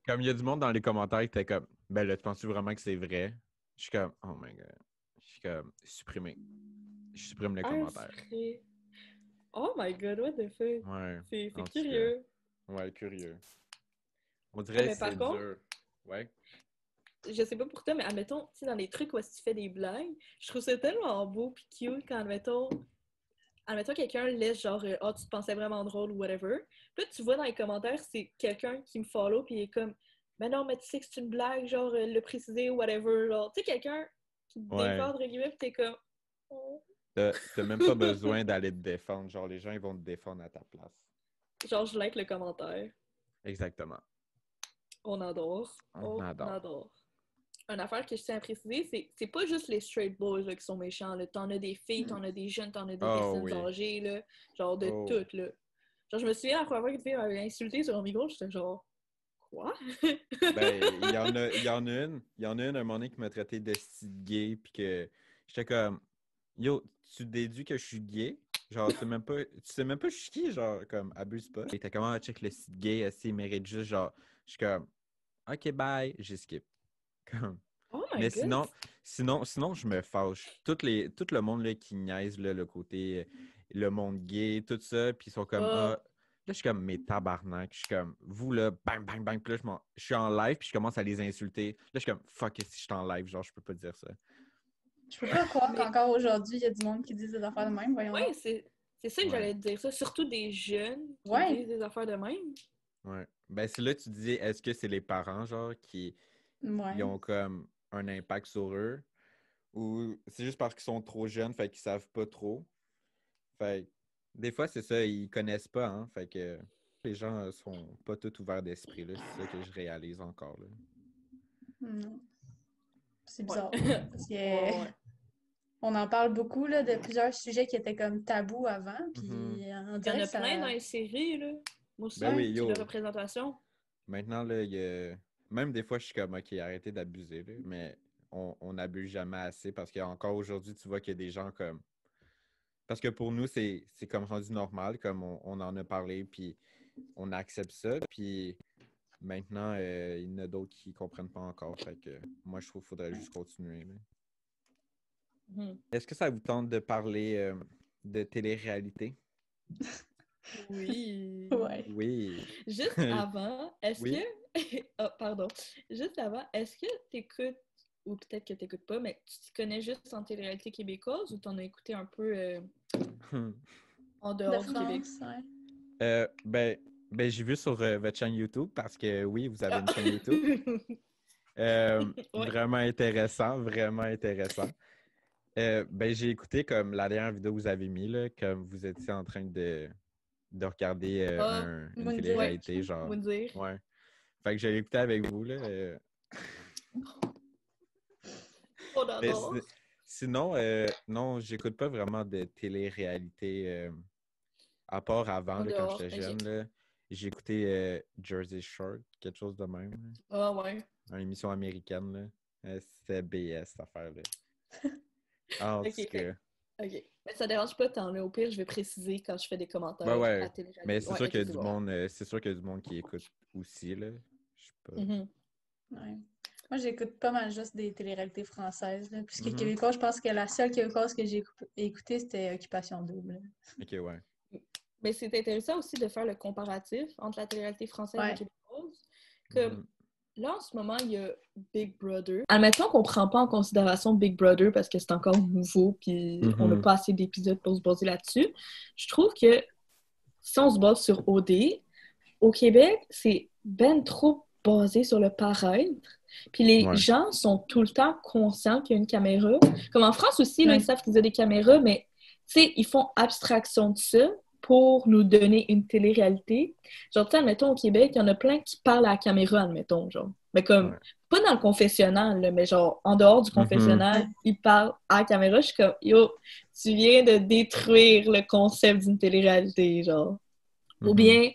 comme il y a du monde dans les commentaires qui était comme ben là, tu penses-tu vraiment que c'est vrai? Je suis comme oh my god. Je suis comme supprimer. Je supprime les Un commentaires. vrai. Oh my god, what the fuck? Ouais, C'est en tout cas. curieux. Ouais, curieux. On Ah, dirait que mais c'est par contre, dur. Ouais. je sais pas pour toi, mais admettons, tu sais, dans les trucs où est-ce que tu fais des blagues, je trouve ça tellement beau pis cute quand, admettons quelqu'un laisse genre, oh, tu te pensais vraiment drôle ou whatever. Puis là, tu vois dans les commentaires, c'est quelqu'un qui me follow pis il est comme, mais non, mais tu sais que c'est une blague, genre, le préciser ou whatever. Genre, tu sais, quelqu'un qui te défend, Ouais. entre guillemets, pis t'es comme, oh. T'as même pas besoin d'aller te défendre. Genre, les gens, ils vont te défendre à ta place. Genre, je like le commentaire. Exactement. On adore. On On adore. adore. Une affaire que je tiens à préciser, c'est pas juste les straight boys là, qui sont méchants. Là. T'en as des filles, t'en as des jeunes, t'en as des Oh personnes oui. âgées, là, genre de Oh. toutes. Là. Genre, je me souviens la première fois qu'une fille m'avait insulté sur un micro, j'étais genre, quoi? Ben, il y en a une. Il y en a une, un moment donné, qui m'a traité de style gay, puis que J'étais comme, yo, tu déduis que je suis gay? Genre, tu sais même pas je suis qui, genre, comme, abuse pas. Et t'es comment, check le site gay, il mérite juste, genre, je suis comme, ok, bye, j'ai skip. Comme, Oh my mais god! sinon, je me fâche. Tout le monde là, qui niaise là, le côté, le monde gay, tout ça, puis ils sont comme, ah, Oh. là, je suis comme, mes tabarnak. Je suis comme, vous là, bang, bang, bang. Puis là, je suis en live, puis je commence à les insulter. Là, je suis comme, fuck, si je suis en live, genre, je peux pas dire ça. Je peux pas croire Mais qu'encore aujourd'hui, il y a du monde qui dit des affaires de même, voyons ouais, donc. c'est ça que Ouais. j'allais te dire ça. Surtout des jeunes qui Ouais. disent des affaires de même. Ouais. Ben, c'est là que tu dis, est-ce que c'est les parents, genre, qui Ouais. ils ont comme un impact sur eux, ou c'est juste parce qu'ils sont trop jeunes, fait qu'ils savent pas trop. Fait que, des fois, c'est ça, ils connaissent pas, hein. Fait que les gens sont pas tous ouverts d'esprit, là. C'est ça que je réalise encore, là. Non. C'est Ouais. bizarre. Parce que Ouais. on en parle beaucoup là, de plusieurs sujets qui étaient comme tabous avant, puis Mhm. on Il y en dirait a que ça... plein dans les séries, là. Moi aussi, Ben oui, c'est de yo. représentation. Maintenant, là, même des fois, je suis comme, OK, arrêtez d'abuser, là. Mais on n'abuse jamais assez parce qu'encore aujourd'hui, tu vois qu'il y a des gens comme... Parce que pour nous, c'est comme rendu normal, comme on en a parlé, puis on accepte ça. Puis maintenant, il y en a d'autres qui comprennent pas encore. Fait que moi, je trouve qu'il faudrait juste continuer, là. Mhm. Est-ce que ça vous tente de parler de télé-réalité? Oui. Ouais. Oui. Juste avant, est-ce Oui. que... Oh, pardon. Juste avant, est-ce que t'écoutes, ou peut-être que t'écoutes pas, mais tu t'y connais juste en télé-réalité québécoise ou t'en as écouté un peu en De dehors du Québec? France, ouais. Ben, j'ai vu sur votre chaîne YouTube parce que oui, vous avez Ah. une chaîne YouTube. Ouais. Vraiment intéressant, vraiment intéressant. Ben, j'ai écouté comme la dernière vidéo que vous avez mis, là, comme vous étiez en train de regarder Ah, une Moundir. ouais. télé-réalité, genre. Vous dire. Ouais. Fait que j'ai écouté avec vous, là. On Mais adore. sinon, non, j'écoute pas vraiment de télé-réalité à part avant, En là, quand dehors, j'étais ok. jeune, là. J'ai écouté Jersey Shore, quelque chose de même, là. Ah ouais. Une émission américaine, là. C'était BS, cette affaire-là. En Ok, tout cas. ok. Mais ça dérange pas tant, là. Au pire, je vais préciser quand je fais des Ben commentaires à ouais. Mais télé-réalité. c'est Ouais, sûr ok, qu'il y a c'est du bon. monde, c'est sûr qu'il y a du monde qui écoute aussi, là. Je sais pas. Mhm. Ouais. Moi, j'écoute pas mal juste des téléréalités françaises. Là. Puisque Mhm. québécois, je pense que la seule québécoise que j'ai écoutée, c'était Occupation Double. Là. Ok, ouais. Mais c'est intéressant aussi de faire le comparatif entre la télé-réalité française et Ouais. québécoise. Comme Mhm. là, en ce moment, il y a Big Brother. Admettons qu'on prend pas en considération Big Brother parce que c'est encore nouveau puis on n'a Mhm. pas assez d'épisodes pour se baser là-dessus. Je trouve que si on se base sur OD, au Québec, c'est ben trop basé sur le paraître. Puis les Ouais. gens sont tout le temps conscients qu'il y a une caméra. Comme en France aussi, là, Ouais. ils savent qu'ils ont des caméras, mais tu sais, ils font abstraction de ça pour nous donner une télé-réalité. Genre, tu sais, admettons, au Québec, il y en a plein qui parlent à la caméra, admettons, genre. Mais comme, Ouais. pas dans le confessionnal, là, mais genre, en dehors du Mhm. confessionnal, ils parlent à la caméra. Je suis comme, yo, tu viens de détruire le concept d'une télé-réalité, genre. Ou Mhm. bien,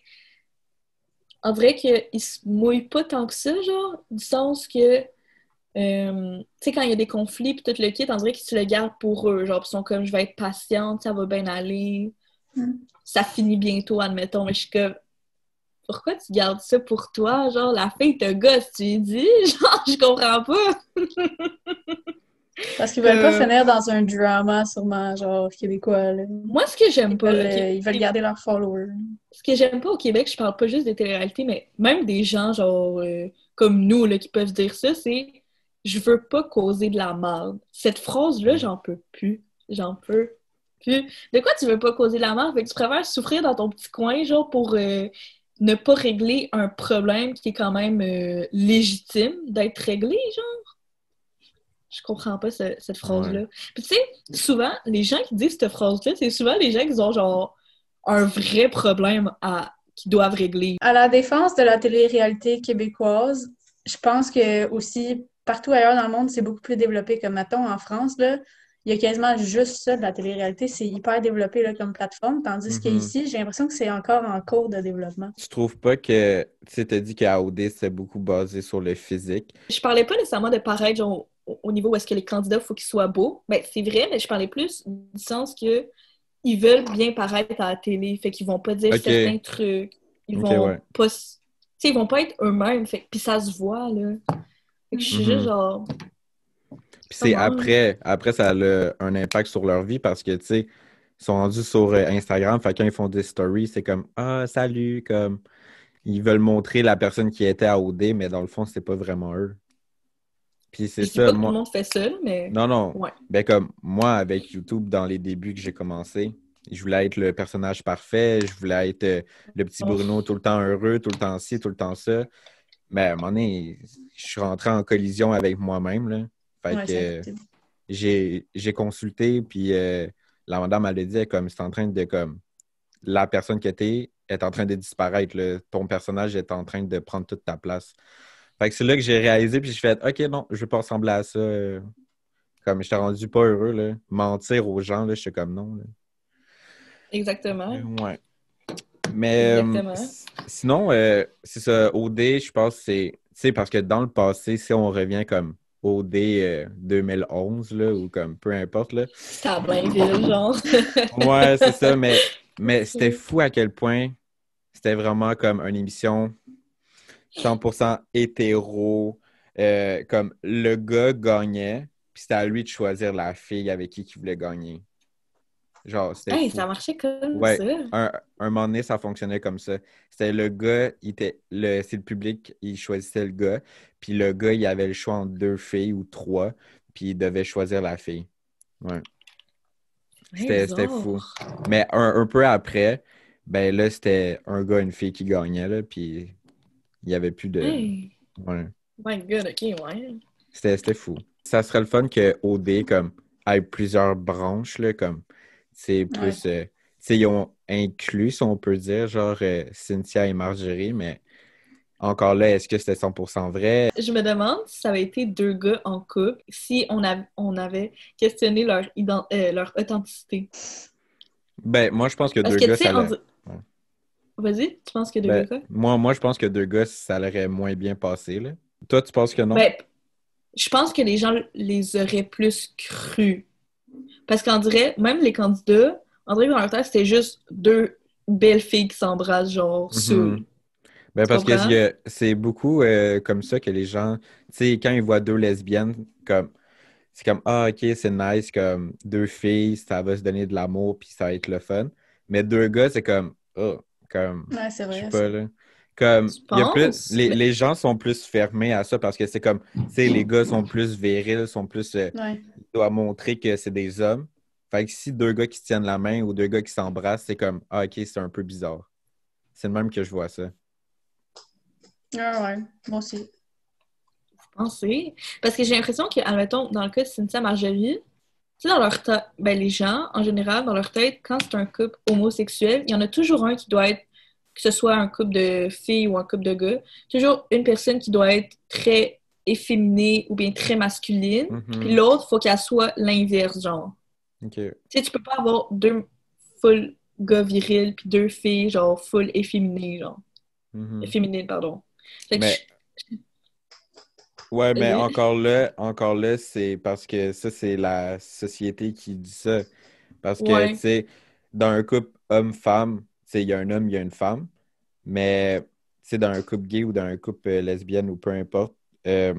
on dirait qu'ils se mouillent pas tant que ça, genre, du sens que, tu sais, quand il y a des conflits pis tout le kit, on dirait qu'ils se le gardent pour eux, genre, pis ils sont comme, je vais être patiente, ça va bien aller, Mm. ça finit bientôt, admettons, mais je suis comme, pourquoi tu gardes ça pour toi, genre, la fille te gosse, tu lui dis, genre, je comprends pas. Parce qu'ils veulent pas finir dans un drama, sûrement, genre québécois. Là. Moi, ce que j'aime pas, ok, Ils veulent garder leurs followers. ce que j'aime pas au Québec, je parle pas juste des téléréalités, mais même des gens genre comme nous là, qui peuvent dire ça, c'est je veux pas causer de la merde. Cette phrase-là, j'en peux plus. J'en peux plus. De quoi tu veux pas causer de la merde? Fait que tu préfères souffrir dans ton petit coin, genre pour ne pas régler un problème qui est quand même légitime d'être réglé, genre. Je comprends pas cette phrase-là. Ouais. Puis tu sais, souvent, les gens qui disent cette phrase-là, c'est souvent les gens qui ont genre un vrai problème qu'ils doivent régler. À la défense de la télé-réalité québécoise, je pense que aussi, partout ailleurs dans le monde, c'est beaucoup plus développé. Comme, mettons, en France, là, il y a quasiment juste ça de la télé-réalité. C'est hyper développé là, comme plateforme. Tandis Mhm. qu'ici, j'ai l'impression que c'est encore en cours de développement. Tu trouves pas que, tu sais, t'as dit qu'à OD, c'est beaucoup basé sur le physique. Je parlais pas nécessairement de paraître genre au niveau où est-ce que les candidats, il faut qu'ils soient beaux. Ben, c'est vrai, mais je parlais plus du sens que ils veulent bien paraître à la télé, fait qu'ils vont pas dire certains Ok, trucs. Ils ok, vont ouais. pas... Tu sais, ils vont pas être eux-mêmes, fait puis ça se voit, là. Fait que je suis juste Mhm. genre... Puis c'est Comment, là? après, ça a un impact sur leur vie parce que, tu sais, ils sont rendus sur Instagram, fait que quand ils font des stories, c'est comme Ah, salut, comme ils veulent montrer la personne qui était à OD, mais dans le fond, c'est pas vraiment eux. Puis c'est Je dis ça, pas que tout le moi. monde fait ça, mais... Non, non. Ouais. Ben comme moi, avec YouTube, dans les débuts que j'ai commencé, je voulais être le personnage parfait, je voulais être le petit Oh, Bruno tout le temps heureux, tout le temps ci, tout le temps ça. Mais à un moment donné, je suis rentré en collision avec moi-même, là. Fait Ouais, que c'est impossible. j'ai consulté, puis la madame, elle a dit, comme, c'est en train de, comme, la personne que t'es est en train de disparaître, là. Ton personnage est en train de prendre toute ta place. Fait que c'est là que j'ai réalisé, puis j'ai fait, OK, non, je veux pas ressembler à ça. Comme, j'étais rendu pas heureux, là. Mentir aux gens, là, j'étais comme non, là. exactement. Ouais. Mais Exactement. sinon, c'est ça, OD, je pense que c'est, tu sais, parce que dans le passé, si on revient comme OD 2011, là, ou comme peu importe, là. C'était à Blainville, genre. Ouais, c'est ça, mais c'était fou à quel point c'était vraiment comme une émission 100% hétéro. Comme le gars gagnait, puis c'était à lui de choisir la fille avec qui il voulait gagner. Genre, c'était Hey, fou. ça marchait comme Ouais, ça. un moment donné, ça fonctionnait comme ça. C'était le gars, c'est le public, il choisissait le gars, puis le gars, il avait le choix entre deux filles ou trois, puis il devait choisir la fille. Ouais, Ouais, c'était fou. bizarre. Mais un peu après, ben là, c'était un gars, une fille qui gagnait, là, puis il n'y avait plus de... Hey, Ouais, my God, ok, ouais. c'était fou. Ça serait le fun que OD, comme, ait plusieurs branches, là, comme, c'est Ouais. plus... tu sais, ils ont inclus, si on peut dire, genre Cynthia et Marjorie, mais encore là, est-ce que c'était 100% vrai? Je me demande si ça avait été deux gars en couple, si on avait questionné leur authenticité. Ben, moi, je pense que Parce deux que, tu gars, sais, ça l'aurait... Ouais. vas-y, tu penses que deux gars Ben, quoi? moi, je pense que deux gars, ça l'aurait moins bien passé, là. Toi, tu penses que non? Ben, je pense que les gens les auraient plus crus. Parce qu'on dirait, même les candidats, on dirait que dans leur tête, c'était juste deux belles filles qui s'embrassent, genre, Mhm. saoules. Ben, Tu parce que comprends? c'est beaucoup comme ça que les gens, tu sais, quand ils voient deux lesbiennes, comme, c'est comme, ah, ok, c'est nice, comme deux filles, ça va se donner de l'amour, puis ça va être le fun. Mais deux gars, c'est comme, oh, comme, Ouais, c'est je sais vrai, ça. pas, là. Comme, Tu il y a plus, penses? Mais les gens sont plus fermés à ça parce que c'est comme, tu sais, les gars sont plus virils, sont plus, Ouais. ils doivent montrer que c'est des hommes. Fait que si deux gars qui se tiennent la main ou deux gars qui s'embrassent, c'est comme, ah, ok, c'est un peu bizarre. C'est le même que je vois ça. Ah ouais, moi aussi. penser. Parce que j'ai l'impression que, admettons, dans le cas de Cynthia Marjorie, tu sais, dans leur tête, ben, les gens, en général, dans leur tête, quand c'est un couple homosexuel, il y en a toujours un qui doit être, que ce soit un couple de filles ou un couple de gars, toujours une personne qui doit être très efféminée ou bien très masculine, puis Mhm. l'autre, faut qu'elle soit l'inverse, genre. OK. Tu sais, tu peux pas avoir deux full gars virils puis deux filles, genre, full efféminées, genre. Mhm. Féminines, pardon. Fait que Mais ouais, mais vas-y. encore là, c'est parce que ça, c'est la société qui dit ça. Parce que, tu Ouais. sais, dans un couple homme-femme, tu sais, il y a un homme, il y a une femme. Mais, tu sais, dans un couple gay ou dans un couple lesbienne ou peu importe, euh,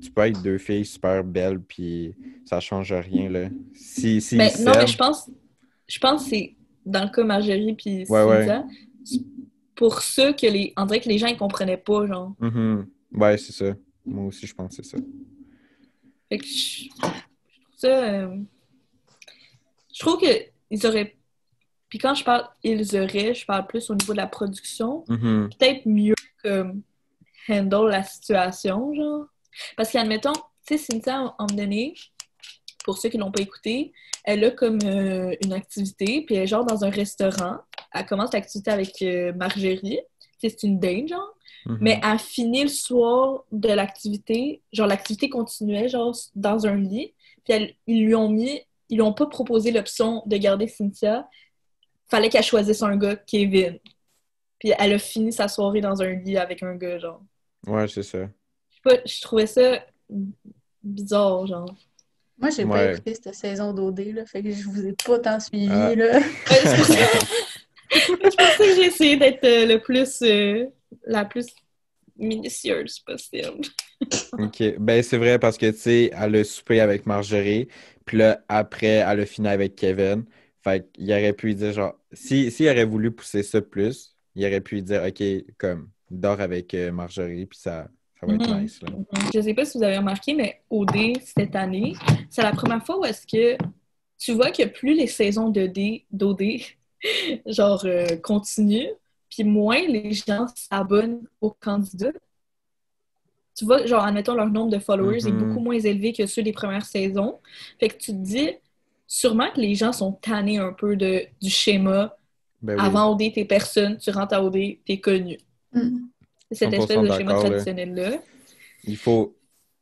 tu peux être deux filles super belles, puis ça change rien, là. Si ils Ben, non, mais s'aiment, je pense que c'est dans le cas Marjorie puis ouais, ouais. Cynthia, c'est pour ça que on dirait que les gens ils comprenaient pas, genre. Mhm. Ouais, c'est ça. Moi aussi, je pense que c'est ça. Fait que ça, je trouve que ils auraient. Puis quand je parle ils auraient, je parle plus au niveau de la production. Mhm. Peut-être mieux comme handle la situation, genre. Parce qu'admettons, tu sais, Cynthia, à un moment donné, pour ceux qui l'ont pas écouté, elle a comme une activité, puis elle est genre dans un restaurant. Elle commence l'activité avec Marjorie. Tu sais, c'est une date, genre. Mais Mhm. elle finit le soir de l'activité, genre l'activité continuait, genre dans un lit. Puis ils lui ont pas proposé l'option de garder Cynthia. Fallait qu'elle choisisse un gars, Kevin. Puis elle a fini sa soirée dans un lit avec un gars, genre. Ouais, c'est ça. Je sais pas, je trouvais ça bizarre, genre. Moi, j'ai pas Ouais. écouté cette saison d'OD, là, fait que je vous ai pas tant suivi, Ah. là. Ouais, c'est pour ça, c'est pour ça que j'ai essayé d'être la plus minutieuse possible. Ok, ben c'est vrai parce que tu sais, elle a soupé avec Marjorie, puis là, après, elle a fini avec Kevin. Fait qu'il aurait pu lui dire genre, s'il aurait voulu pousser ça plus, il aurait pu lui dire, ok, comme, dors avec Marjorie, puis ça va être Mhm. nice, là. Je sais pas si vous avez remarqué, mais OD, cette année, c'est la première fois où est-ce que tu vois que plus les saisons d'OD genre, continuent, puis moins les gens s'abonnent aux candidats. Tu vois, genre, admettons, leur nombre de followers est beaucoup Mhm. moins élevé que ceux des premières saisons. Fait que tu te dis, sûrement que les gens sont tannés un peu du schéma. Ben oui, Avant OD, t'es personne, tu rentres à OD, t'es connu. Mm. C'est cette espèce 100% de schéma d'accord, là. traditionnel-là. Il faut,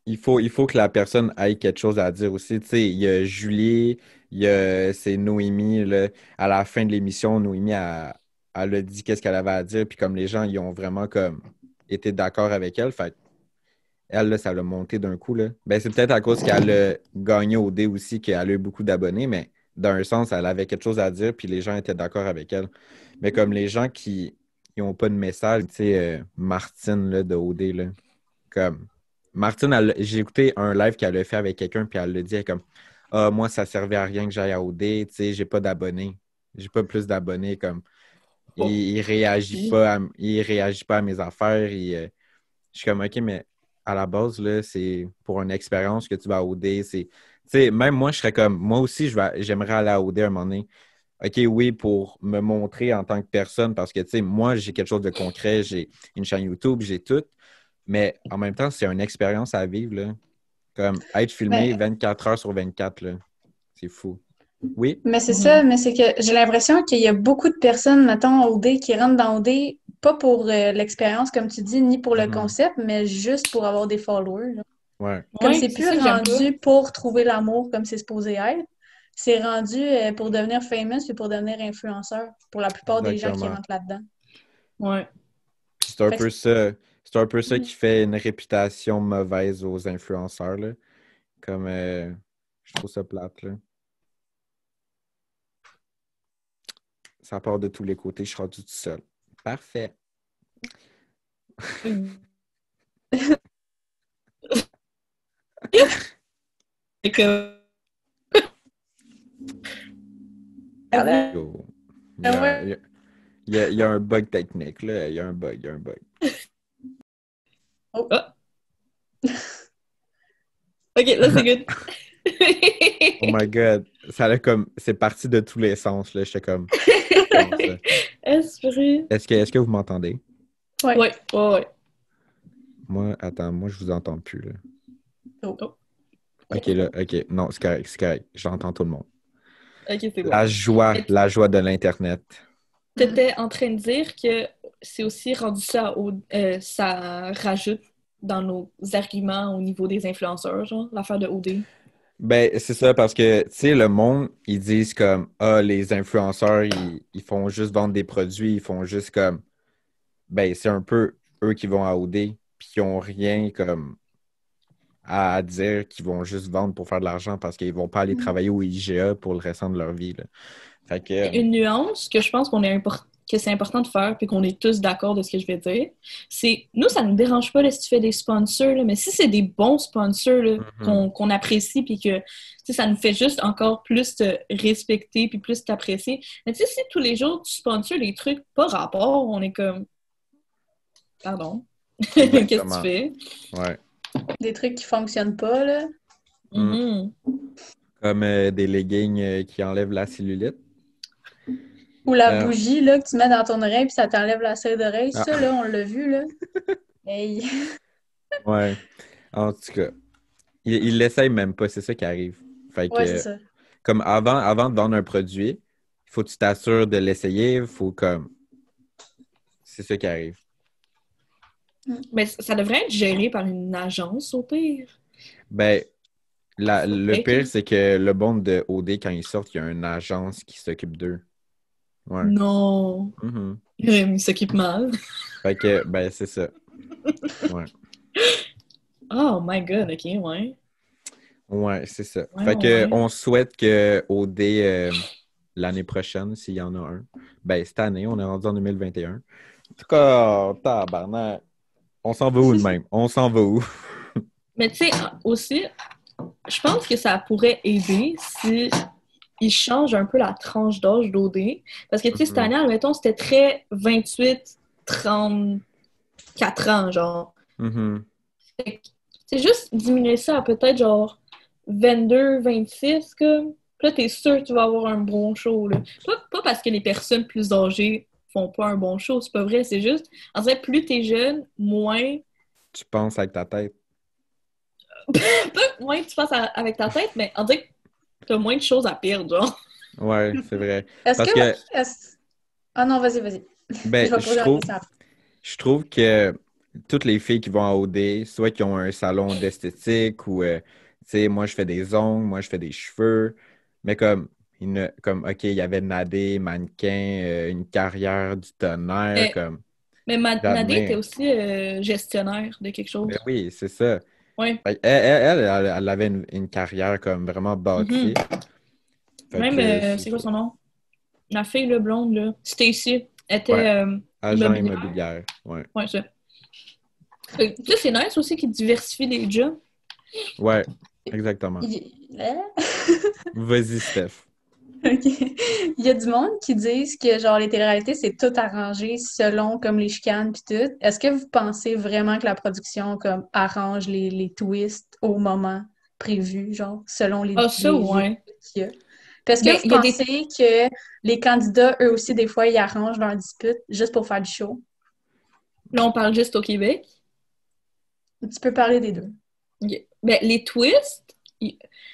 il faut que la personne ait quelque chose à dire aussi. Tu sais, il y a Julie, c'est Noémie, là. À la fin de l'émission, Noémie, elle a dit qu'est-ce qu'elle avait à dire, puis comme les gens, ils ont vraiment comme été d'accord avec elle, fait elle, là, ça l'a monté d'un coup, là. Ben, c'est peut-être à cause qu'elle a gagné au dé aussi, qu'elle a eu beaucoup d'abonnés, mais d'un sens, elle avait quelque chose à dire, puis les gens étaient d'accord avec elle. Mais comme les gens qui n'ont pas de message, tu sais, Martine, là, de OD, là, comme Martine, j'ai écouté un live qu'elle a fait avec quelqu'un, puis elle le dit elle est comme ah, moi, ça servait à rien que j'aille à OD, tu sais, j'ai pas d'abonnés. J'ai pas plus d'abonnés, comme Oh. il réagit pas à mes affaires. Je suis comme OK, mais à la base, là, c'est pour une expérience que tu vas à OD. Tu sais, même moi, je serais comme moi aussi, j'aimerais aller à OD un moment donné. OK, oui, pour me montrer en tant que personne, parce que, tu sais, moi, j'ai quelque chose de concret, j'ai une chaîne YouTube, j'ai tout, mais en même temps, c'est une expérience à vivre, là. Comme être filmé Mais, 24 heures sur 24, là. C'est fou. Oui? mais c'est Mhm. ça, mais c'est que j'ai l'impression qu'il y a beaucoup de personnes, mettons, OD, qui rentrent dans OD, pas pour l'expérience, comme tu dis, ni pour le Mhm. concept, mais juste pour avoir des followers, là. Ouais. Comme Ouais, c'est c'est plus ça que j'aime pas. rendu pour trouver l'amour comme c'est supposé être, c'est rendu pour devenir famous et pour devenir influenceur pour la plupart des gens qui Exactement. rentrent là-dedans. Ouais. Puis c'est un Fait que peu ça. C'est un peu ça Mhm. qui fait une réputation mauvaise aux influenceurs, là. Comme je trouve ça plate, là. Ça part de tous les côtés, je suis rendu tout seul. Parfait. Fait que, avoue, Yo. Il y a, Ouais. il y a- il y a un bug technique, là. Il y a un bug. Oh. ah, ok, là c'est good. Oh my God. C'est parti de tous les sens, là. J'étais comme, comment ça? Esprit. Est-ce que vous m'entendez? Ouais. Ouais, ouais, ouais. Moi, attends, moi, je vous entends plus, là. Oh. Oh, OK, là, OK. Non, c'est correct, c'est correct. J'entends tout le monde. ok, c'est bon. Mais La joie de l'Internet. Mhm. t'étais en train de dire que c'est aussi rendu ça, ça rajoute dans nos arguments au niveau des influenceurs, genre, l'affaire de OD. Ben, c'est ça, parce que, tu sais, le monde, ils disent comme, ah, les influenceurs, ils font juste vendre des produits, ils font juste comme, ben, c'est un peu eux qui vont à OD, puis qui ont rien comme à dire, qu'ils vont juste vendre pour faire de l'argent parce qu'ils vont pas aller Mhm. travailler au IGA pour le restant de leur vie, là. Fait que, Une nuance que je pense que c'est important de faire, puis qu'on est tous d'accord de ce que je vais dire, c'est, nous, ça nous dérange pas là, si tu fais des sponsors, là, mais si c'est des bons sponsors là, mhm. qu'on apprécie, puis que tu sais, ça nous fait juste encore plus te respecter, puis plus t'apprécier. Mais tu sais, si tous les jours tu sponsors des trucs pas rapport, on est comme, pardon, qu'est-ce que tu Exactement. fais? Ouais. Des trucs qui fonctionnent pas, là. Mm. Mhm. Comme des leggings qui enlèvent la cellulite. Ou la Euh, bougie, là, que tu mets dans ton oreille puis ça t'enlève la cire d'oreille. Ça, ah, là, on l'a vu, là. Hey. ouais. En tout cas, ils l'essayent même pas, c'est ça qui arrive. Fait Ouais, c'est que, ça. comme avant de vendre un produit, il faut que tu t'assures de l'essayer, il faut comme. C'est ça qui arrive. Mais ça devrait être géré par une agence, au pire. Ben, le Faudrait pire, que... c'est que le bond de OD, quand ils sortent, il y a une agence qui s'occupe d'eux. Ouais. Non. Mhm. Il s'occupe mal. Fait que, ben, c'est ça. Ouais. Oh my god, ok, ouais. Ouais, c'est ça. Ouais, Fait que ouais. on souhaite que OD l'année prochaine, s'il y en a un. Ben, cette année, on est rendu en 2021. En tout cas, tabarnak. On s'en va où de même? On s'en va où? Mais tu sais, aussi, je pense que ça pourrait aider si ils changent un peu la tranche d'âge d'OD. Parce que, tu sais, cette Mhm. année, admettons, c'était très 28-34 ans, genre. Mhm. Fait que, c'est juste diminuer ça à peut-être, genre, 22-26, comme. Puis là, t'es sûr que tu vas avoir un bon show, là. Pas parce que les personnes plus âgées font pas un bon show, c'est pas vrai, c'est juste, en fait, plus t'es jeune, moins Tu penses avec ta tête. pas moins tu passes avec ta tête, mais on dirait que t'as moins de choses à perdre, genre. Ouais, c'est vrai. Est-ce que... Parce que, est-ce- Ah non, vas-y. Je ben, vais poser la question après. je trouve que toutes les filles qui vont à OD, soit qui ont un salon d'esthétique ou, tu sais, moi, je fais des ongles, moi, je fais des cheveux, mais comme OK, il y avait Nadé, mannequin, une carrière du tonnerre, Mais, comme, mais Nadé était j'admire. aussi gestionnaire de quelque Ben chose. oui, c'est ça. Ouais. Fait que elle avait une carrière comme vraiment Mhm. bâtie. Fait Même, que c'est c'est ça. quoi son nom? La fille, le blonde, là. Stacy, Ouais, était agent immobilière. immobilière. Ouais. Ouais, ça. Tu sais, c'est nice aussi qu'ils diversifient les jobs. Ouais, exactement. Hein? Vas-y, Steph. Ok. Il y a du monde qui disent que genre les téléréalités, c'est tout arrangé selon comme les chicanes puis tout. Est-ce que vous pensez vraiment que la production comme arrange les twists au moment prévu, genre selon Ah, ça, les ouais. qu'il y a? Puis est-ce que Ben, vous il y a des... pensez que les candidats, eux aussi, des fois, ils arrangent leur dispute juste pour faire du show? Là, on parle juste au Québec. Tu peux parler des deux. Ben, les twists,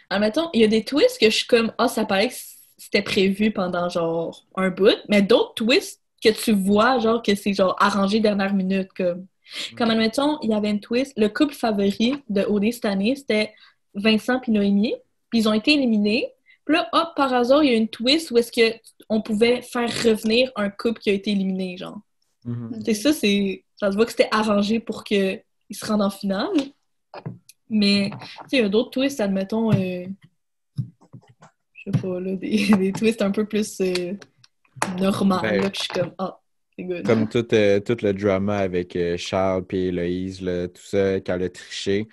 admettons, il y a des twists que je suis comme, ah, ça paraît que c'était prévu pendant genre un bout, mais d'autres twists que tu vois, genre que c'est genre arrangé dernière minute, comme admettons, il y avait une twist, le couple favori de OD cette année, c'était Vincent et Noémie, puis ils ont été éliminés. Puis là, hop, par hasard, il y a une twist où est-ce que on pouvait faire revenir un couple qui a été éliminé, genre. Mhm. C'est ça, ça se voit que c'était arrangé pour qu'ils se rendent en finale. Mais, tu sais, il y a d'autres twists, admettons, je sais pas, là, des twists un peu plus normales, Ben, là, que je suis comme, ah, c'est good. comme tout le drama avec Charles et Héloïse, là, tout ça, quand elle a triché.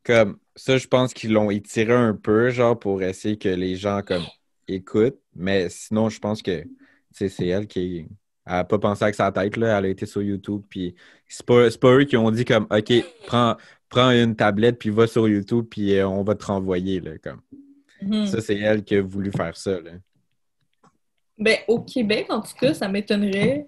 Comme ça, je pense qu'ils l'ont étiré un peu, genre, pour essayer que les gens comme écoutent. Mais sinon, je pense que tu sais, c'est elle qui elle a pas pensé avec sa tête, là. Elle a été sur YouTube, puis c'est pas eux qui ont dit comme OK, prends une tablette, puis va sur YouTube, puis on va te renvoyer, là, comme. Mhm. Ça, c'est elle qui a voulu faire ça, là. Ben, au Québec, en tout cas, ça m'étonnerait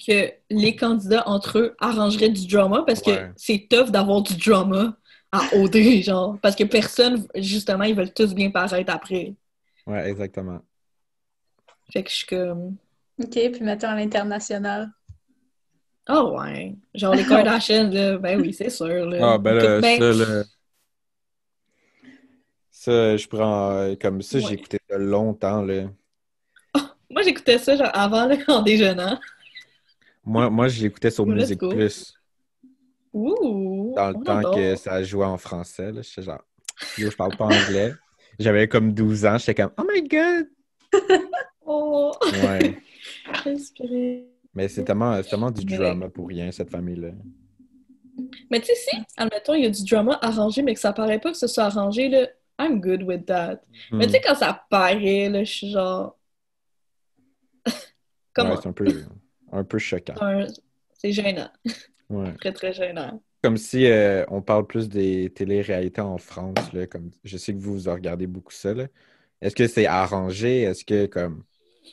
que les candidats entre eux arrangeraient du drama parce que Ouais, c'est tough d'avoir du drama à OD, genre. Parce que personne, justement, ils veulent tous bien paraître après. ouais, exactement. Fait que je suis comme, OK, puis mettons à l'international. oh ouais. Genre les Kardashians, là, ben oui, c'est sûr, là. Ah, ben là, Ben, ça, là. Ça, je prends comme ça, j'ai ouais. écouté ça longtemps, là. Moi, j'écoutais ça, genre, avant, là, en déjeunant. Moi, je l'écoutais sur Oh, let's Musique go. Plus Ouh, dans le on temps que adore. ça jouait en français. Là. J'étais genre, yo, je parle pas anglais. J'avais comme 12 ans. J'étais comme, oh my God! Oh, Ouais. respirer. Mais c'est tellement du Mais, drama pour rien, cette famille-là. mais tu sais, si, admettons, il y a du drama arrangé, mais que ça paraît pas que ce soit arrangé, là, I'm good with that. Mais tu sais, Hmm. quand ça paraît, là, je suis genre, Ouais, comment? c'est un peu choquant. Un- C'est gênant. Ouais. Très, très gênant. Comme si on parle plus des télé-réalités en France, là, comme je sais que vous regardez beaucoup ça, là. Est-ce que c'est arrangé? Est-ce que comme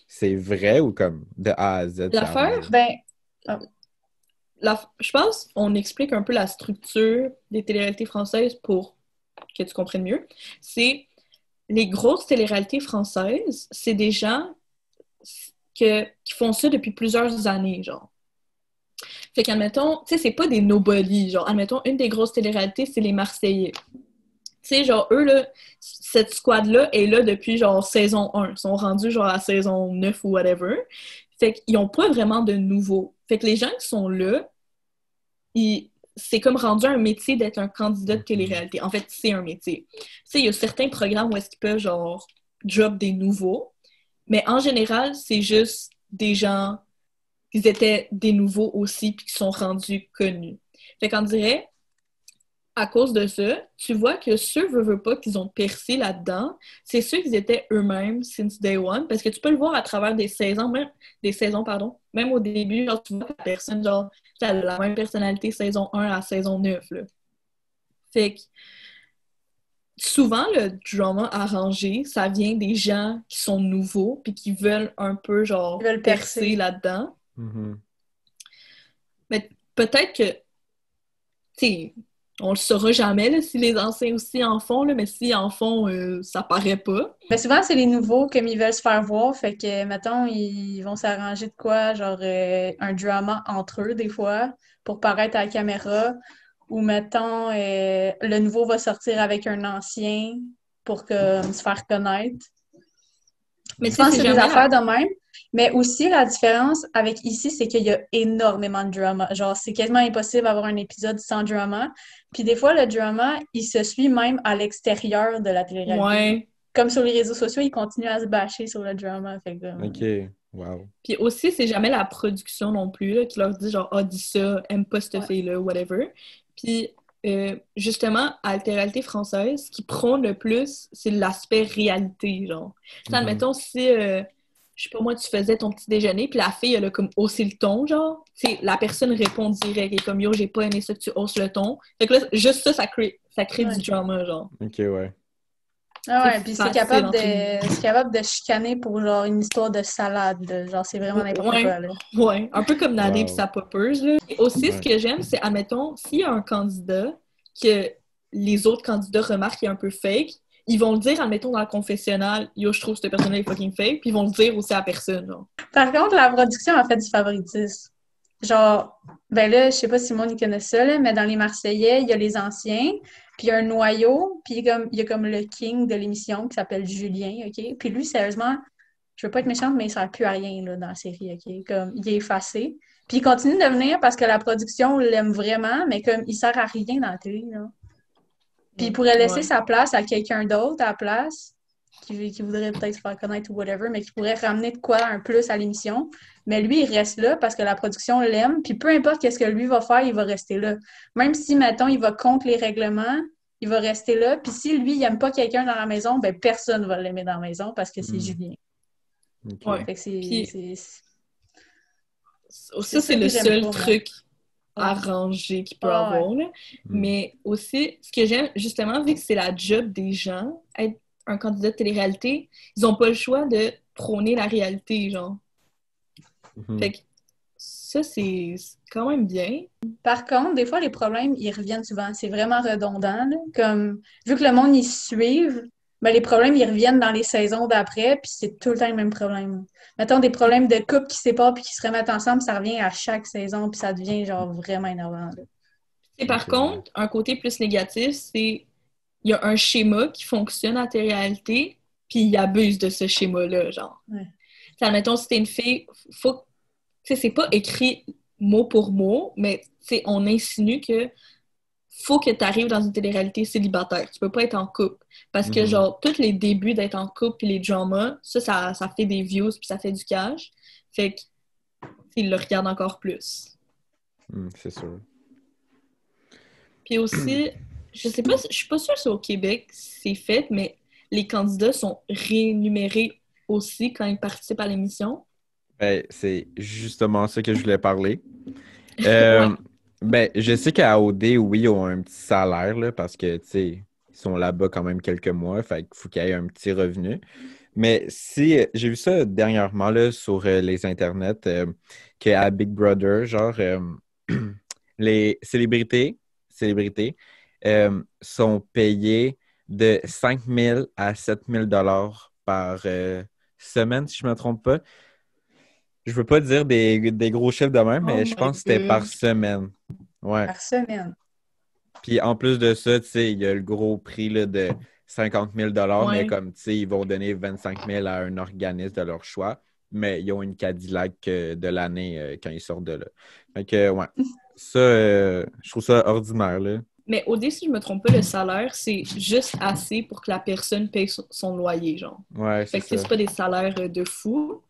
c'est vrai ou comme de A à Z, c'est arrangé? L'affaire, Ben, ah, je pense on explique un peu la structure des télé-réalités françaises pour que tu comprennes mieux. C'est les grosses télé-réalités françaises, c'est des gens qui font ça depuis plusieurs années, genre. Fait qu'admettons, tu sais, c'est pas des nobody, genre, admettons, une des grosses télé-réalités, c'est les Marseillais. Tu sais, genre, eux, là, cette squad-là est là depuis, genre, saison 1. Ils sont rendus, genre, à saison 9 ou whatever. Fait qu'ils ont pas vraiment de nouveaux. Fait que les gens qui sont là, ils, c'est comme rendu un métier d'être un candidat de télé-réalité. En fait, c'est un métier. Tu sais, il y a certains programmes où est-ce qu'ils peuvent, genre, drop des nouveaux, mais en général, c'est juste des gens qui étaient des nouveaux aussi puis qui sont rendus connus. Fait qu'on dirait, à cause de ça, tu vois que ceux veulent pas qu'ils ont percé là-dedans, c'est ceux qui étaient eux-mêmes since day one, parce que tu peux le voir à travers des saisons, pardon, même au début, genre, tu vois que la personne, genre, elle a la même personnalité saison 1 à saison 9, là. Fait que souvent, le drama arrangé, ça vient des gens qui sont nouveaux puis qui veulent un peu, genre, Ils veulent percer percer. là-dedans. Mhm. Mais peut-être que, tu sais, on le saura jamais là, si les anciens aussi en font, là, mais s'ils en font, ça paraît pas. Mais souvent, c'est les nouveaux, comme ils veulent se faire voir. Fait que, mettons, ils vont s'arranger de quoi? Genre, un drama entre eux, des fois, pour paraître à la caméra. Ou, mettons, le nouveau va sortir avec un ancien pour se faire connaître. Mais Je tu sais, pense que c'est c'est des jamais affaires de même. Mais aussi, la différence avec ici, c'est qu'il y a énormément de drama. Genre, c'est quasiment impossible d'avoir un épisode sans drama. Puis des fois, le drama, il se suit même à l'extérieur de la télé-réalité. Ouais. Comme sur les réseaux sociaux, ils continuent à se bâcher sur le drama. Fait que, OK. Wow. Puis aussi, c'est jamais la production non plus là, qui leur dit genre, ah, dis ça, aime pas cette ouais. fille-là, whatever. Puis justement, à la télé-réalité française, ce qui prône le plus, c'est l'aspect réalité, genre. Tu sais, Mhm. admettons, si, je sais pas moi, tu faisais ton petit déjeuner, puis la fille, elle a comme haussé le ton, genre, tu sais, la personne répond direct, et comme, yo, j'ai pas aimé ça que tu hausses le ton. Fait que là, juste ça, ça crée Ouais. du drama, genre. OK, ouais. Ah ouais, C'est puis facile entre guillemets. c'est capable de chicaner pour genre une histoire de salade. Genre, c'est vraiment n'importe Ouais, quoi, là. ouais. Un peu comme Nadé et Wow. sa poppers, là. Et aussi, ce Ouais. que j'aime, c'est, admettons, s'il y a un candidat que les autres candidats remarquent qu'il est un peu fake, ils vont le dire, admettons, dans le confessionnal, yo, je trouve que cette personne-là est fucking fake, puis ils vont le dire aussi à la personne, genre. Par contre, la production a fait du favoritisme. Genre, ben là, je sais pas si le monde y connaît ça, là, mais dans les Marseillais, il y a les anciens, puis il y a un noyau, puis il y a comme le king de l'émission qui s'appelle Julien, OK? Puis lui, sérieusement, je veux pas être méchante, mais il sert plus à rien là, dans la série, OK? Comme, il est effacé. Puis il continue de venir parce que la production l'aime vraiment, mais comme, il sert à rien dans la télé, là. Puis il pourrait laisser Ouais. sa place à quelqu'un d'autre à la place, qui voudrait peut-être se faire connaître ou whatever, mais qui pourrait ramener de quoi un plus à l'émission. Mais lui, il reste là parce que la production l'aime. Puis peu importe qu'est-ce que lui va faire, il va rester là. Même si, mettons, il va contre les règlements, il va rester là. Puis si lui, il n'aime pas quelqu'un dans la maison, ben personne va l'aimer dans la maison parce que c'est Mm. Julien. OK. Ouais. Fait que Puis c'est ça, c'est ça que le j'aime seul pas, moi. truc Ouais. arrangé qu'il peut Ah ouais. avoir, là. Mm. Mais aussi, ce que j'aime, justement, vu que c'est la job des gens, être un candidat de télé-réalité, ils ont pas le choix de prôner la réalité, genre. Mhm. Fait que ça, c'est quand même bien. Par contre, des fois, les problèmes, ils reviennent souvent. C'est vraiment redondant, là. Comme, vu que le monde, ils suivent, ben, les problèmes, ils reviennent dans les saisons d'après, puis c'est tout le temps le même problème. Mettons des problèmes de couple qui se séparent puis qui se remettent ensemble, ça revient à chaque saison, puis ça devient, genre, vraiment énervant, là. Et par OK, ouais. contre, un côté plus négatif, c'est il y a un schéma qui fonctionne en télé-réalité, puis il abuse de ce schéma-là, genre. Ouais. T'sais, admettons, si t'es une fille, faut... Tu sais, c'est pas écrit mot pour mot, mais tu sais, on insinue que faut que tu arrives dans une télé-réalité célibataire. Tu peux pas être en couple. Parce que, Mhm. genre, tous les débuts d'être en couple puis les dramas, ça fait des views puis ça fait du cash. Fait qu'ils le regardent encore plus. Mm, c'est sûr. Puis aussi, je sais pas, je suis pas sûre si au Québec c'est fait, mais les candidats sont rémunérés aussi quand ils participent à l'émission. Ben, c'est justement ça que je voulais parler. Ouais. Ben, je sais qu'à OD, oui, ils ont un petit salaire, là, parce que, tu sais, ils sont là-bas quand même quelques mois, fait qu'il faut qu'il y ait un petit revenu. Mais si, j'ai vu ça dernièrement, là, sur les internets, qu'à Big Brother, genre, les célébrités sont payées de 5 000 à 7 000 $ par semaine, si je ne me trompe pas. Je veux pas dire des gros chiffres de même, Oh mais je my pense que c'était par god. semaine. Ouais. Par semaine. Puis en plus de ça, tu sais, il y a le gros prix là, de 50 000 $, mais Ouais. comme, tu sais, ils vont donner 25 000 à un organisme de leur choix, mais ils ont une Cadillac de l'année quand ils sortent de là. Fait que, ouais. Ça, je trouve ça ordinaire, là. Mais OD, si je me trompe pas, le salaire, c'est juste assez pour que la personne paye son loyer, genre. Ouais, c'est Fait que, tu sais, ça. c'est pas des salaires de fou.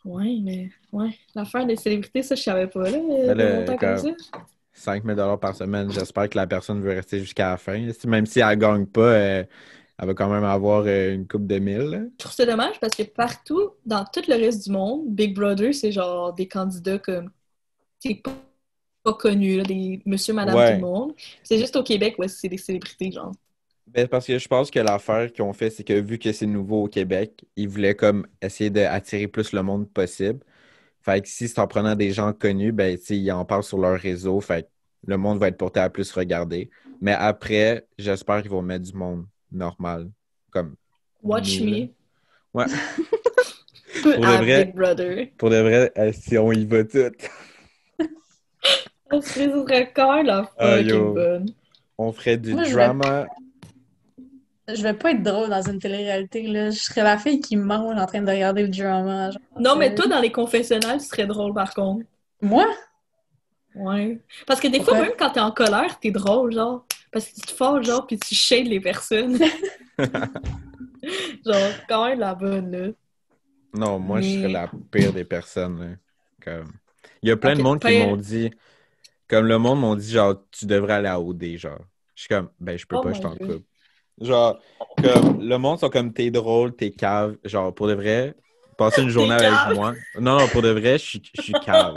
Ouais, mais... Ouais, l'affaire des célébrités, ça, je savais pas, là, Mais des là, montants comme comme ça. 5 000 $ par semaine, j'espère que la personne veut rester jusqu'à la fin. Même si elle gagne pas, elle va quand même avoir une coupe de 1000, là. Je trouve ça dommage parce que partout, dans tout le reste du monde, Big Brother, c'est genre des candidats comme... C'est pas connus, là, des monsieur, madame, tout le Ouais. monde. C'est juste au Québec, ouais, c'est des célébrités, genre. Ben, parce que je pense que l'affaire qu'ils ont fait, c'est que vu que c'est nouveau au Québec, ils voulaient comme essayer d'attirer plus le monde possible. Fait que si c'est en prenant des gens connus, ben, tu sais, ils en parlent sur leur réseau. Fait que le monde va être porté à plus regarder. Mais après, j'espère qu'ils vont mettre du monde normal. Comme Watch nous, là. me Ouais. à Big Brother. Pour de vrai, si on y va tout. Ça serait quand même la Ah, fucking yo. bonne. On ferait du Moi, drama. je vais pas être drôle dans une télé-réalité, là. Je serais la fille qui mange en train de regarder le drama. Genre, Non, mais toi, dans les confessionnals, tu serais drôle, par contre. Moi? Ouais. Parce que des fois, Pourquoi? même quand t'es en colère, t'es drôle, genre. Parce que tu te fâches, genre, puis tu shades les personnes. Genre, quand même la bonne, là. Non, moi, je serais Mais... la pire des personnes, là. Comme... Il y a plein de Ok, monde qui m'ont dit, comme le monde m'ont dit, genre, tu devrais aller à OD, genre. Je suis comme, ben, je peux Oh pas, je my suis en god. couple. Genre, comme, le monde sont comme, t'es drôle, t'es cave. Genre, pour de vrai, passer une journée T'es avec calme! moi. Non, non, pour de vrai, je suis cave.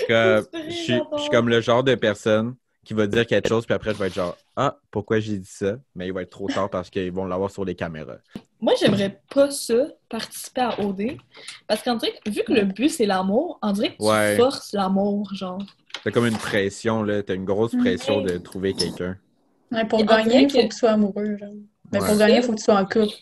Que C'est je suis comme le genre de personne qui va dire quelque chose, puis après, je vais être genre, ah, pourquoi j'ai dit ça? Mais il va être trop tard parce qu'ils vont l'avoir sur les caméras. Moi, j'aimerais pas ça, participer à OD. Parce qu'en dirait, vu que le but, c'est l'amour, on dirait que tu Ouais, forces l'amour, genre. t'as comme une pression, là. T'as une grosse pression Ouais. de trouver quelqu'un. Ouais, Puis pour on gagner, dirait il faut que que tu sois amoureux, genre. Ben, pour Ouais, gagner, ça, il faut que tu sois en couple.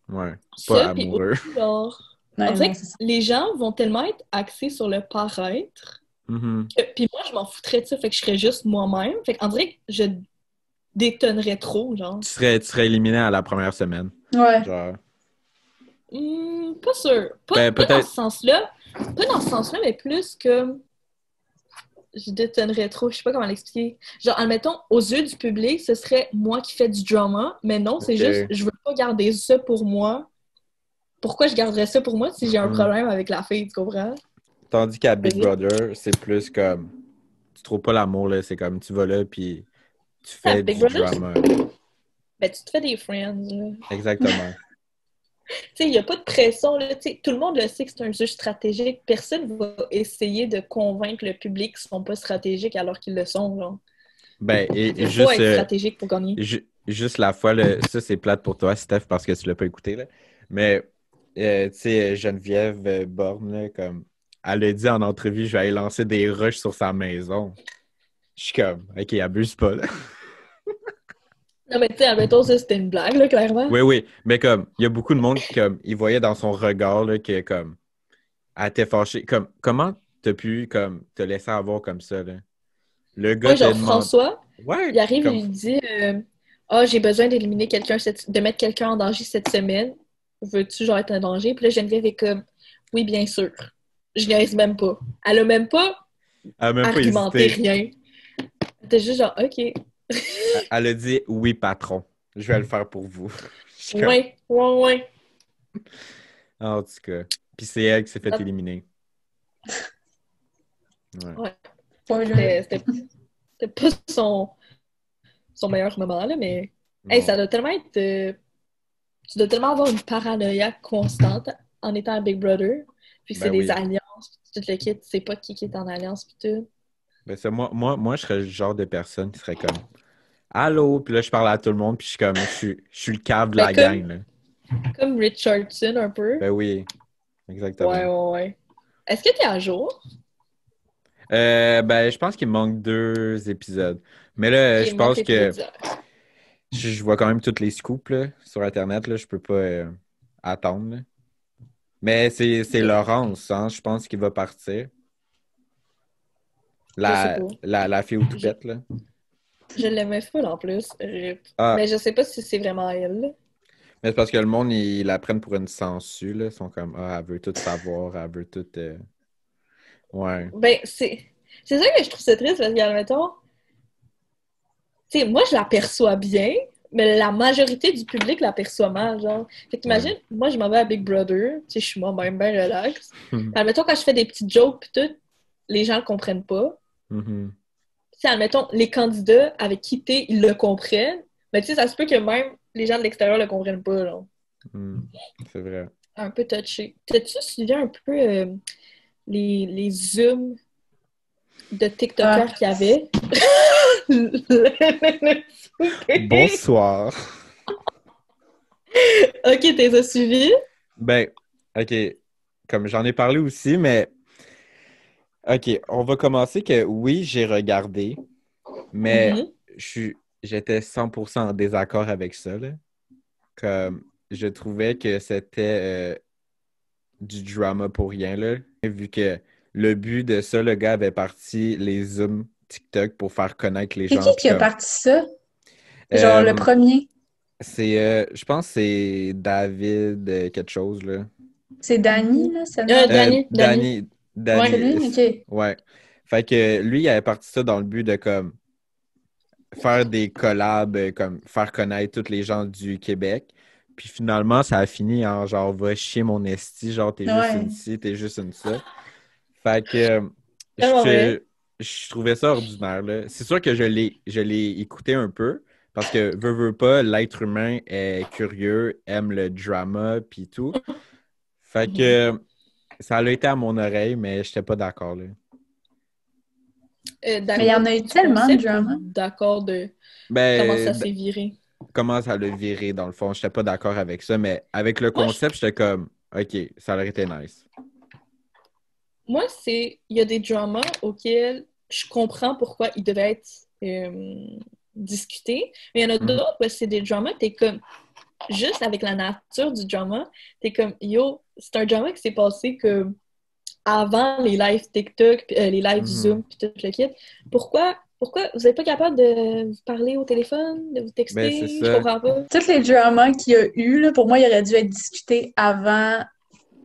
ouais. Pas puis amoureux. aussi, genre, on Ouais, dirait non, que c'est ça. les gens vont tellement être axés sur le paraître Mhm. puis moi, je m'en foutrais de ça, fait que je serais juste moi-même. Fait qu'on dirait que je détonnerais trop, genre. Tu serais éliminé à la première semaine. Ouais. Genre. Pas sûr. Ben, Pas dans ce peut-être. sens-là. Pas dans ce sens-là, mais plus que je détonnerais trop. Je sais pas comment l'expliquer. Genre, admettons, aux yeux du public, ce serait moi qui fais du drama, mais non, c'est juste, OK. je veux pas garder ça pour moi. Pourquoi je garderais ça pour moi si j'ai un Hmm. problème avec la fille, tu comprends? Tandis qu'à Big Vas-y. Brother, c'est plus comme. Tu trouves pas l'amour, là. C'est comme tu vas là, puis tu À fais Big du Brother, drama. ben, tu te fais des friends, là. Exactement. Tu sais, il n'y a pas de pression, là. Tu sais, tout le monde le sait que c'est un jeu stratégique. Personne va essayer de convaincre le public qu'ils sont pas stratégiques alors qu'ils le sont, genre. Ben, et Il faut juste, être stratégique pour gagner. juste la fois, là, ça, c'est plate pour toi, Steph, parce que tu l'as pas écouté, là. Mais, tu sais, Geneviève Borne, là, comme. Elle a dit en entrevue, je vais aller lancer des rushs sur sa maison. Je suis comme, OK, abuse pas, là. Non, mais tu sais, admettons, ça, c'était une blague, là, clairement. Oui, oui, mais comme, il y a beaucoup de monde qui, comme, il voyait dans son regard, là, que, comme, elle était fâchée. Comme, comment t'as pu, comme, te laisser avoir comme ça, là? Le gars Ouais, te genre, demande. François, il Ouais, arrive et comme, il dit Ah, j'ai besoin d'éliminer quelqu'un, de mettre quelqu'un en danger cette semaine. Veux-tu, genre, être en danger? Puis là, Geneviève est comme Oui, bien sûr. Je niaise même pas. Elle a même pas elle a même pas argumenté hésité. rien. Elle était juste genre OK. Elle a dit, oui, patron, je vais le faire pour vous. Je suis comme, Ouais, ouais, ouais. en tout cas. Puis c'est elle qui s'est fait Ah, éliminer. Ouais. ouais. Pas C'était là. c'était- c'était pas son meilleur moment, là, mais hey, Non. ça doit tellement être. Tu dois tellement avoir une paranoïa constante en étant à Big Brother. Puis que c'est Ben des oui. alliances, puis tout le kit, tu sais pas qui est en alliance, puis tout. Ben ça, moi, je serais le genre de personne qui serait comme, allô, puis là, je parle à tout le monde, puis je suis comme, je suis le cave de Ben, la gang, là. comme Richardson, un peu. Ben oui, Ouais, exactement. ouais, ouais. Est-ce que t'es à jour? Ben, je pense qu'il me manque 2 épisodes. Mais là, Ok, je moi, pense t'es trop que dur. je vois quand même toutes les scoops là, sur Internet. Là, je peux pas attendre, là. Mais c'est Ok, Laurence, hein, je pense qu'il va partir. je sais La, pas. la fille au Je, toupette, là. je l'aimais full en plus. RIP. Ah, Mais je sais pas si c'est vraiment elle, là. mais c'est parce que le monde, ils la prennent pour une sangsue, là. Ils sont comme, ah, elle veut tout savoir, elle veut tout. Ouais. Ben, c'est. C'est ça que je trouve ça triste parce que, admettons, tu sais, moi, je l'aperçois bien, mais la majorité du public l'aperçoit mal, genre. Fait qu'imagine, Ouais. moi, je m'en vais à Big Brother, tu sais, je suis moi-même bien relax. Admettons, quand je fais des petites jokes pis tout, les gens le comprennent pas. Mhm. Tu sais, admettons, les candidats avec qui t'es, ils le comprennent, mais tu sais, ça se peut que même les gens de l'extérieur le comprennent pas, genre. Mhm. C'est vrai. Un peu touché. T'as-tu suivi un peu les zooms de Ah, TikTokers qu'il y avait? Bonsoir. Ok, t'es suivi? Ben, OK, comme j'en ai parlé aussi, mais OK, on va commencer que oui, j'ai regardé, mais Mhm. j'étais 100% en désaccord avec ça, là. Comme, je trouvais que c'était du drama pour rien, là. Vu que le but de ça, le gars avait parti les Zooms TikTok pour faire connaître les c'est gens, puis qui a comme... parti ça? Genre le euh, premier. je pense que c'est David quelque chose, là. C'est Danny, Mhm. là, c'est le nom. Danny. Danny, C'est Ouais. lui? OK. ouais. Fait que lui, il avait parti ça dans le but de comme faire des collabs, comme faire connaître tous les gens du Québec. Puis finalement, ça a fini en genre va chier mon esti, genre t'es juste une Ouais. ci, t'es juste une ça. Fait que Tellement vrai. je trouvais ça ordinaire, là. C'est sûr que je l'ai écouté un peu, parce que veux pas, l'être humain est curieux, aime le drama, puis tout. Fait que Mhm. ça a été à mon oreille, mais j'étais pas d'accord, là. Mais il y D'accord en a eu du tellement de concept ou drama. d'accord de comment Ben, ça s'est viré? comment ça l'a viré, dans le fond, j'étais pas d'accord avec ça, mais avec le Moi, concept, j'étais comme, OK, ça aurait été nice. moi il y a des dramas auxquels je comprends pourquoi ils devaient être discutés, mais il y en a Mhm. d'autres où c'est des dramas, t'es comme, juste avec la nature du drama, t'es comme, yo, c'est un drama qui s'est passé que avant les lives TikTok, les lives Mhm. Zoom, puis tout le kit. Pourquoi vous n'êtes pas capable de vous parler au téléphone, de vous Ben, c'est texter? Je ça. comprends pas. Tous les dramas qu'il y a eu, là, pour moi, il aurait dû être discuté avant,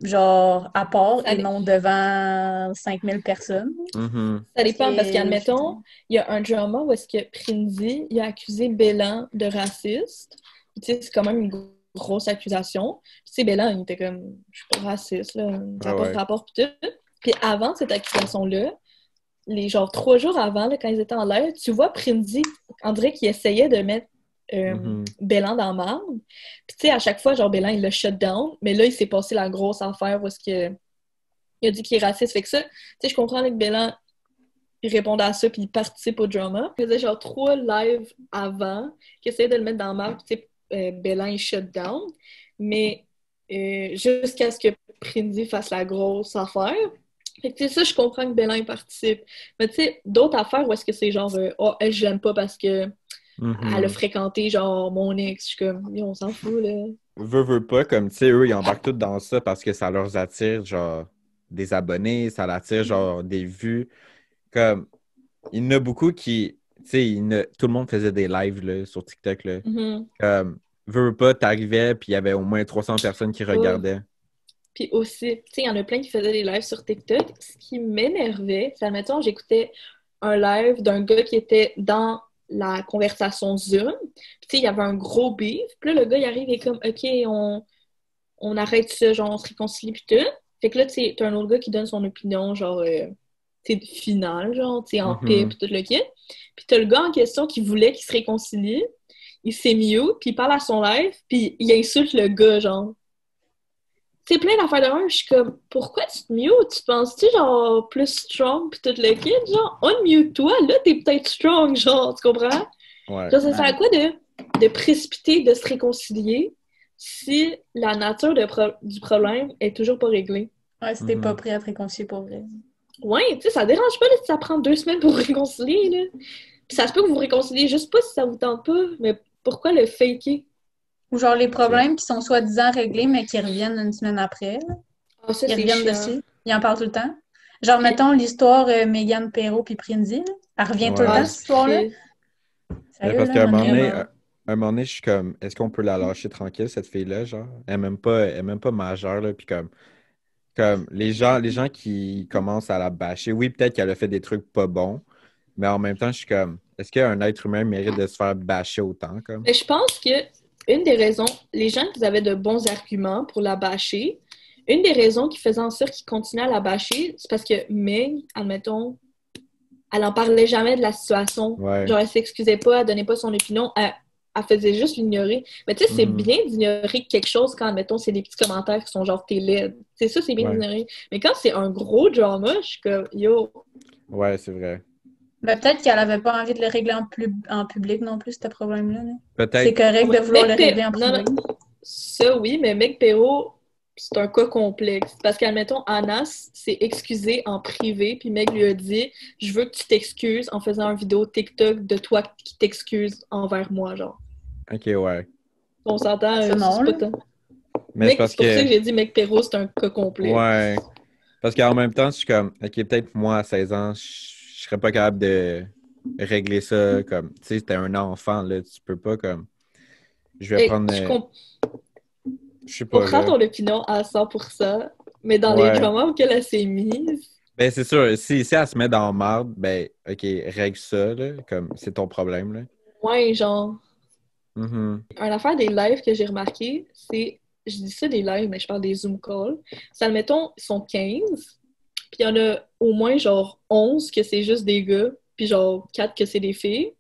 genre, à part Ça, et non devant 5000 personnes. Mhm. ça Parce dépend parce que, je veux qu'admettons, dire, il y a un drama où est-ce que Prinzi il a accusé Bélan de raciste. Puis, tu sais, c'est quand même une grosse accusation. Puis, tu sais, Bélan, il était comme, je suis pas raciste, là, ça Ouais, n'a pas de ouais. rapport, puis tout. Puis avant cette accusation-là, les genre 3 jours avant, là, quand ils étaient en l'air, tu vois Prinzi, on dirait qu'il essayait de mettre Mhm. Bélan dans la marde. Puis tu sais, à chaque fois, genre Bélan, il l'a shut down, mais là, il s'est passé la grosse affaire où est-ce que il a dit qu'il est raciste. Fait que ça, tu sais, je comprends là, que Bélan, il répondait à ça, puis il participe au drama. Il faisait genre 3 lives avant, qu'il essayait de le mettre dans la marde, puis tu sais, Bélan, il shut down. Mais jusqu'à ce que Prinzi fasse la grosse affaire. Fait que, tu sais, ça, je comprends que Bélin participe. Mais tu sais, d'autres affaires où est-ce que c'est genre, oh, elle, je l'aime pas parce que elle a Mhm. fréquenté, genre, mon ex. Je suis comme, on s'en fout, là. Veux pas, comme, tu sais, eux, ils embarquent tous dans ça parce que ça leur attire, genre, des abonnés, ça l'attire, genre, des vues. Comme, il y en a beaucoup qui, tu sais, tout le monde faisait des lives, là, sur TikTok, là. Mhm. Comme, veux pas, t'arrivais, puis il y avait au moins 300 personnes qui Ouais. regardaient. Puis aussi, tu sais, il y en a plein qui faisaient des lives sur TikTok. Ce qui m'énervait, c'est, admettons, j'écoutais un live d'un gars qui était dans la conversation Zoom. Puis, tu sais, il y avait un gros beef. Puis là, le gars, il arrive et est comme, OK, on arrête ça, genre, on se réconcilie, puis tout. Fait que là, tu sais, t'as un autre gars qui donne son opinion, genre, tu sais, finale, genre, tu sais, en paix, Mhm. puis tout le kit. Puis t'as le gars en question qui voulait qu'il se réconcilie. Il s'est mute, puis il parle à son live, puis il insulte le gars, genre. C'est plein d'affaires de même, je suis comme, pourquoi tu te mutes? Tu penses-tu, genre, plus strong, puis tout le kit? Genre, unmute-toi, là, t'es peut-être strong, genre, tu comprends? Ouais. Genre, ça sert à ouais. quoi de précipiter, de se réconcilier si la nature du problème est toujours pas réglée? Ouais, c'était pas Mhm. prêt à te réconcilier pour vrai. Ouais, tu sais, ça dérange pas là, si ça prend 2 semaines pour vous réconcilier, là. Puis ça se peut que vous vous réconciliez juste pas si ça vous tente pas, mais pourquoi le faker? Ou genre les C'est ça. problèmes qui sont soi-disant réglés, mais qui reviennent une semaine après, là. Ah, ça, Ils c'est reviennent chiant. dessus. Ils en parlent tout le temps. Genre, Puis, mettons l'histoire Mégane Perrault puis Prindy, là. Elle revient tout le ah, Ouais. temps, cette c'est histoire-là. triste. Sérieux, Parce là, qu'à à un moment donné, Vraiment. un moment donné, je suis comme, est-ce qu'on peut la lâcher tranquille, cette fille-là, genre? Elle est même pas majeure, là, puis comme, Comme les gens qui commencent à la bâcher, oui, peut-être qu'elle a fait des trucs pas bons, mais en même temps, je suis comme, est-ce qu'un être humain mérite de se faire bâcher autant, comme? Mais je pense que une des raisons, les gens qui avaient de bons arguments pour la bâcher, une des raisons qui faisait en sorte qu'ils continuaient à la bâcher, c'est parce que Meg, admettons, elle en parlait jamais de la situation. Ouais. Genre, elle s'excusait pas, elle donnait pas son opinion, elle faisait juste l'ignorer. Mais tu sais, c'est Mhm. bien d'ignorer quelque chose quand, admettons, c'est des petits commentaires qui sont genre t'es laide. C'est ça, c'est bien Ouais. d'ignorer. Mais quand c'est un gros drama, je suis comme, yo, Ouais, c'est vrai. Ben, peut-être qu'elle avait pas envie de le régler en public non plus, ce problème-là. Là. C'est Peut-être. correct de vouloir le régler en Non, privé. non, ça oui, mais Meg Perrault, c'est un cas complexe. Parce qu'admettons, Anna s'est excusée en privé, puis Meg lui a dit je veux que tu t'excuses en faisant une vidéo TikTok de toi qui t'excuses envers moi, genre. Ok, ouais. On s'entend, Ça, non, c'est pas là. tant. Mais c'est Mec, parce c'est pour ça que, que j'ai dit Meg Perrault, c'est un cas complexe. ouais. Parce qu'en même temps, je suis comme, ok, peut-être moi, à 16 ans, je serais pas capable de régler ça comme, tu sais, t'es un enfant, là, tu peux pas comme, je vais Et prendre, je je sais pas, comprends là. ton opinion à 100%, mais dans les Ouais. dramas auxquels elle s'est mise, Ben, c'est sûr, si elle se met dans la marde, ben, ok, règle ça, là, comme, c'est ton problème, là. ouais, genre, Mhm. une affaire des lives que j'ai remarqué, c'est, je dis ça des lives, mais je parle des Zoom calls. Ça, admettons, ils sont 15, puis il y en a au moins genre 11 que c'est juste des gars, puis genre 4 que c'est des filles.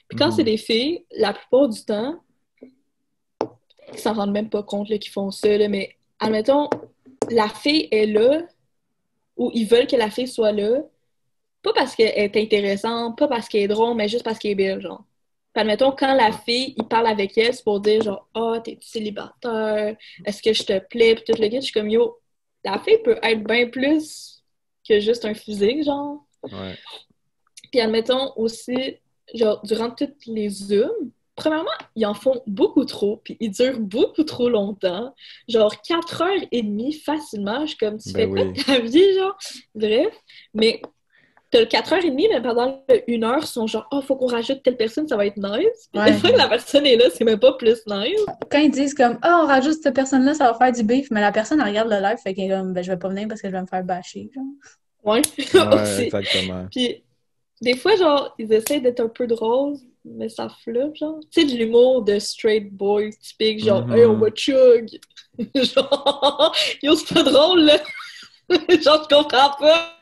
Puis quand c'est Mhm. des filles, la plupart du temps, ils s'en rendent même pas compte là, qu'ils font ça, là, mais admettons, la fille est là, ou ils veulent que la fille soit là, pas parce qu'elle est intéressante, pas parce qu'elle est drôle, mais juste parce qu'elle est belle, genre. Puis admettons, quand la fille, il parle avec elle, c'est pour dire genre, ah, oh, t'es-tu célibataire? Est-ce que je te plais? Puis tout le gars, je suis comme, yo, la fille peut être bien plus que juste un physique, genre. Ouais. Puis admettons aussi, genre, durant toutes les Zooms, premièrement, ils en font beaucoup trop, puis ils durent beaucoup trop longtemps. Genre 4 heures et demie facilement. Je suis comme, tu Ben fais quoi oui. de ta vie, genre? Bref. Mais t'as le 4 heures et demie, mais pendant le 1 heure, ils sont genre, oh, faut qu'on rajoute telle personne, ça va être nice. Puis une Ouais. fois que la personne est là, c'est même pas plus nice. Quand ils disent comme ah, on rajoute cette personne-là, ça va faire du beef, mais la personne elle regarde le live, fait qu'elle est comme ben je vais pas venir parce que je vais me faire bâcher. Genre. Ouais, Ouais, aussi. exactement. Puis des fois, genre, ils essaient d'être un peu drôles, mais ça flop, genre. Tu sais, de l'humour de straight boy typique, genre, hey, on va Mhm. chug. Genre, yo, c'est pas drôle, là. Genre, je comprends pas.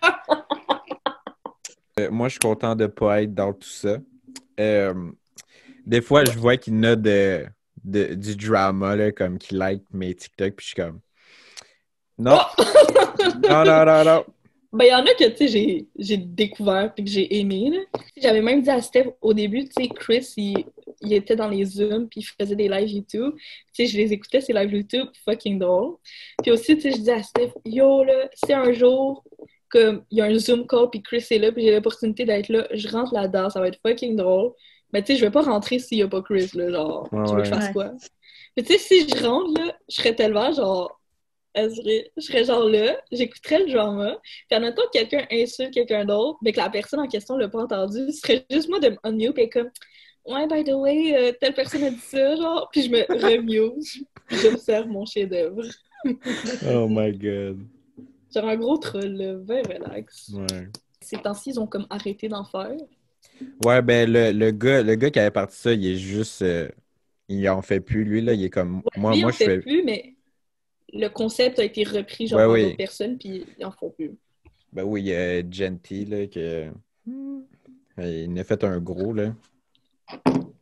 Moi, je suis content de pas être dans tout ça. Euh, des fois, je vois qu'il y en a du drama, là, comme qui like mes TikTok, puis je suis comme, non, non, non, non, non. Ben, il y en a que, tu sais, j'ai découvert puis que j'ai aimé, là. J'avais même dit à Steph, au début, tu sais, Chris, il était dans les Zooms puis il faisait des lives YouTube. Tu sais, je les écoutais, ces lives YouTube, fucking drôle. Puis aussi, tu sais, je disais à Steph, yo, là, si un jour, comme, il y a un Zoom call puis Chris est là puis j'ai l'opportunité d'être là, je rentre là-dedans, ça va être fucking drôle. Mais tu sais, je vais pas rentrer s'il y a pas Chris, là, genre, Ouais, tu veux que je ouais. fasse Ouais. quoi? Mais tu sais, si je rentre, là, je serais tellement, genre, je serais genre là, j'écouterais le drama, puis admettons que quelqu'un insulte quelqu'un d'autre, mais que la personne en question l'a pas entendu, ce serait juste moi de me unmute et comme ouais, by the way, telle personne a dit ça, genre, puis je me remute, puis j'observe mon chef-d'œuvre. Oh my God. Genre un gros troll, là, bien relax. Ouais. Ces temps-ci, ils ont comme arrêté d'en faire. Ouais, ben le gars qui avait parti ça, il est juste il en fait plus, lui, là. Il est comme Ouais, moi, lui, il moi en je fait fais. plus, mais le concept a été repris genre Ouais, par d'autres oui. personnes, puis ils en font plus. Ben oui, il y a Genty, là, que. Il en a fait un gros, là.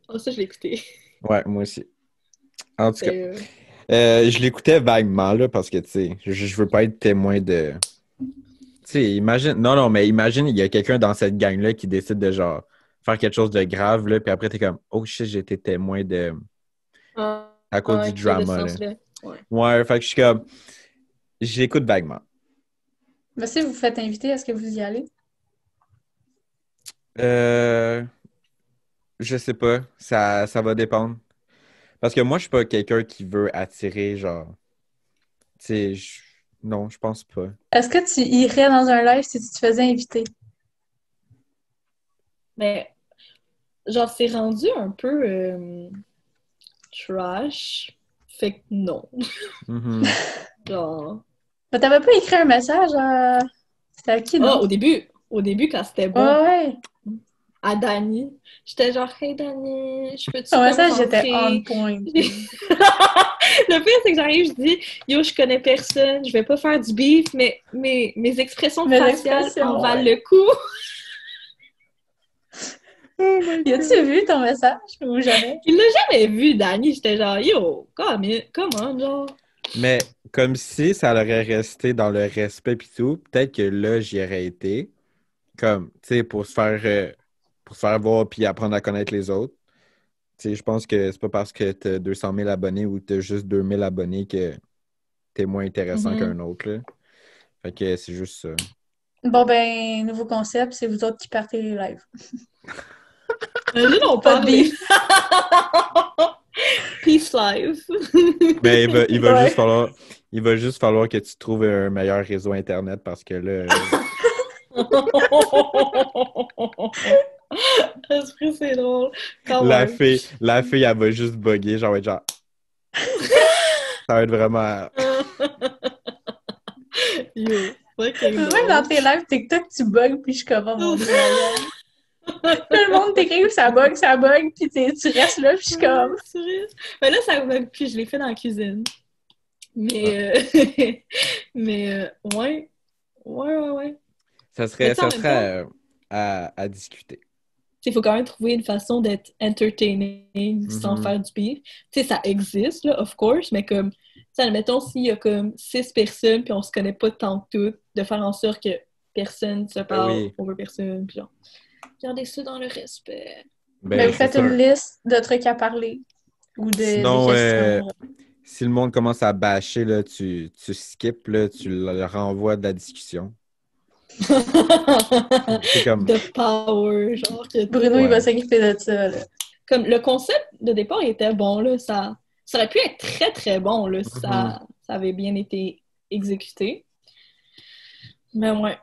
Oh, ça, je l'ai écouté. Ouais, moi aussi. En tout cas, C'était, je l'écoutais vaguement, là, parce que, tu sais, je veux pas être témoin de. Tu sais, imagine. Non, non, mais imagine, il y a quelqu'un dans cette gang-là qui décide de, genre, faire quelque chose de grave, là, puis après, t'es comme, oh shit, j'ai été témoin de. ah, À cause du ok, de ce drama, là. sens-là. Ouais. Ouais, fait que je suis comme. J'écoute vaguement. Mais si vous vous faites inviter, est-ce que vous y allez? Euh. Je sais pas. Ça va dépendre. Parce que moi, je suis pas quelqu'un qui veut attirer, genre. Tu sais, non, je pense pas. Est-ce que tu irais dans un live si tu te faisais inviter? Mais genre, c'est rendu un peu trash. Fait que non. Mhm. Genre, Mais t'avais pas écrit un message à... C'était à qui, Ah, non? au début, quand c'était bon, Ouais. à Dani, j'étais genre, hey Dani, je peux-tu Ton comme message, j'étais rentrer? on point. Le pire, c'est que j'arrive, je dis, yo, je connais personne, je vais pas faire du beef, mais mes expressions Mes faciales en expressions, valent ouais. le coup. Oh my Y a-tu vu ton message ou jamais? Il l'a jamais vu, Dani. J'étais genre, yo, comment, genre. Mais comme si ça aurait resté dans le respect pis tout, peut-être que là, j'y aurais été. Comme, tu sais, pour se faire voir puis apprendre à connaître les autres. Tu sais, je pense que c'est pas parce que t'as 200 000 abonnés ou t'as juste 2 000 abonnés que t'es moins intéressant Mhm. qu'un autre, là. Fait que c'est juste ça. Bon, ben, nouveau concept, c'est vous autres qui partez les lives. Imagine, on Pas de parlait. beef. Peace life. Mais Ouais. il va juste falloir que tu trouves un meilleur réseau Internet parce que là, Est-ce que c'est drôle? Quand même. la fille, elle va juste bugger. Genre, ça va être vraiment. Yo, fucking Même dans drôle. tes lives TikTok, tu bugs, puis je suis comme, oh mon Dieu, Ryan. Tout le monde t'écrit, ça bug, puis tu restes là, puis je suis comme... Sérieux? Mais là, ça va plus, je l'ai fait dans la cuisine. Ah. Mais, mais ouais. Ouais. Mais tu sais, en Ça même temps, serait à discuter. il faut quand même trouver une façon d'être entertaining sans Mhm. faire du beef. Tu sais, ça existe, là, of course, mais comme, tu sais, admettons, s'il y a comme 6 personnes puis on se connaît pas tant que toutes, de faire en sorte que personne se Ben parle oui, over personne, puis genre, garder ça dans le respect. Mais ben vous c'est faites une sûr. liste de trucs à parler, ou des Sinon, questions. si le monde commence à bâcher, là, tu skips, là, tu le renvoies de la discussion. C'est comme, The power, genre, Bruno, il va ouais. s'occuper de ça, là. comme le concept de départ était bon, là, ça aurait pu être très très bon, là, si Mhm. ça avait bien été exécuté. Mais ouais.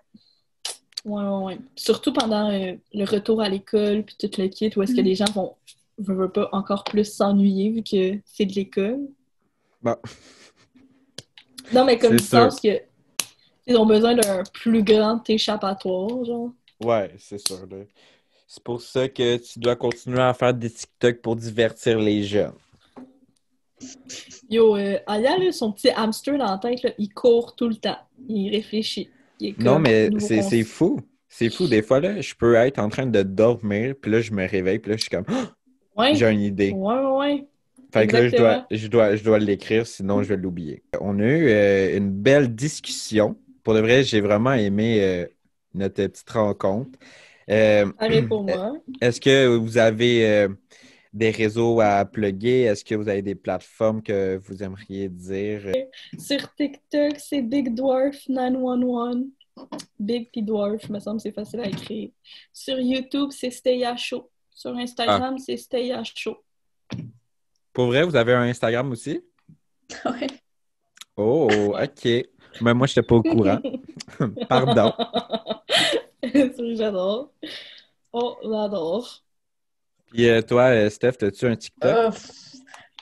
Ouais. Surtout pendant le retour à l'école, puis tout le kit, où est-ce que les gens veulent pas encore plus s'ennuyer vu que c'est de l'école. Bon, Non, mais comme c'est du sûr. sens que ils ont besoin d'un plus grand échappatoire, genre. Ouais, c'est sûr, là. C'est pour ça que tu dois continuer à faire des TikTok pour divertir les jeunes. Yo, Aya, là, son petit hamster dans la tête, là, il court tout le temps. Il réfléchit. Il est Non, comme mais nouveau c'est concept. fou. C'est fou. Des fois, là, je peux être en train de dormir, puis là, je me réveille, puis là, je suis comme, ah, Ouais, j'ai une idée. ouais. Fait que là, Exactement. je dois l'écrire, sinon je vais l'oublier. On a eu une belle discussion. Pour de vrai, j'ai vraiment aimé notre petite rencontre. Euh, Pareil pour moi. Est-ce que vous avez des réseaux à plugger? Est-ce que vous avez des plateformes que vous aimeriez dire? Sur TikTok, c'est Big Dwarf 911. Big P Dwarf, me semble que c'est facile à écrire. Sur YouTube, c'est Stay à Show. Sur Ah, Instagram, c'est Stay à Show. pour vrai, vous avez un Instagram aussi? Ouais. Oh, Ouais. OK. Mais moi, je n'étais pas au courant. Pardon. J'adore. Oh, j'adore. Puis toi, Steph, as-tu un TikTok?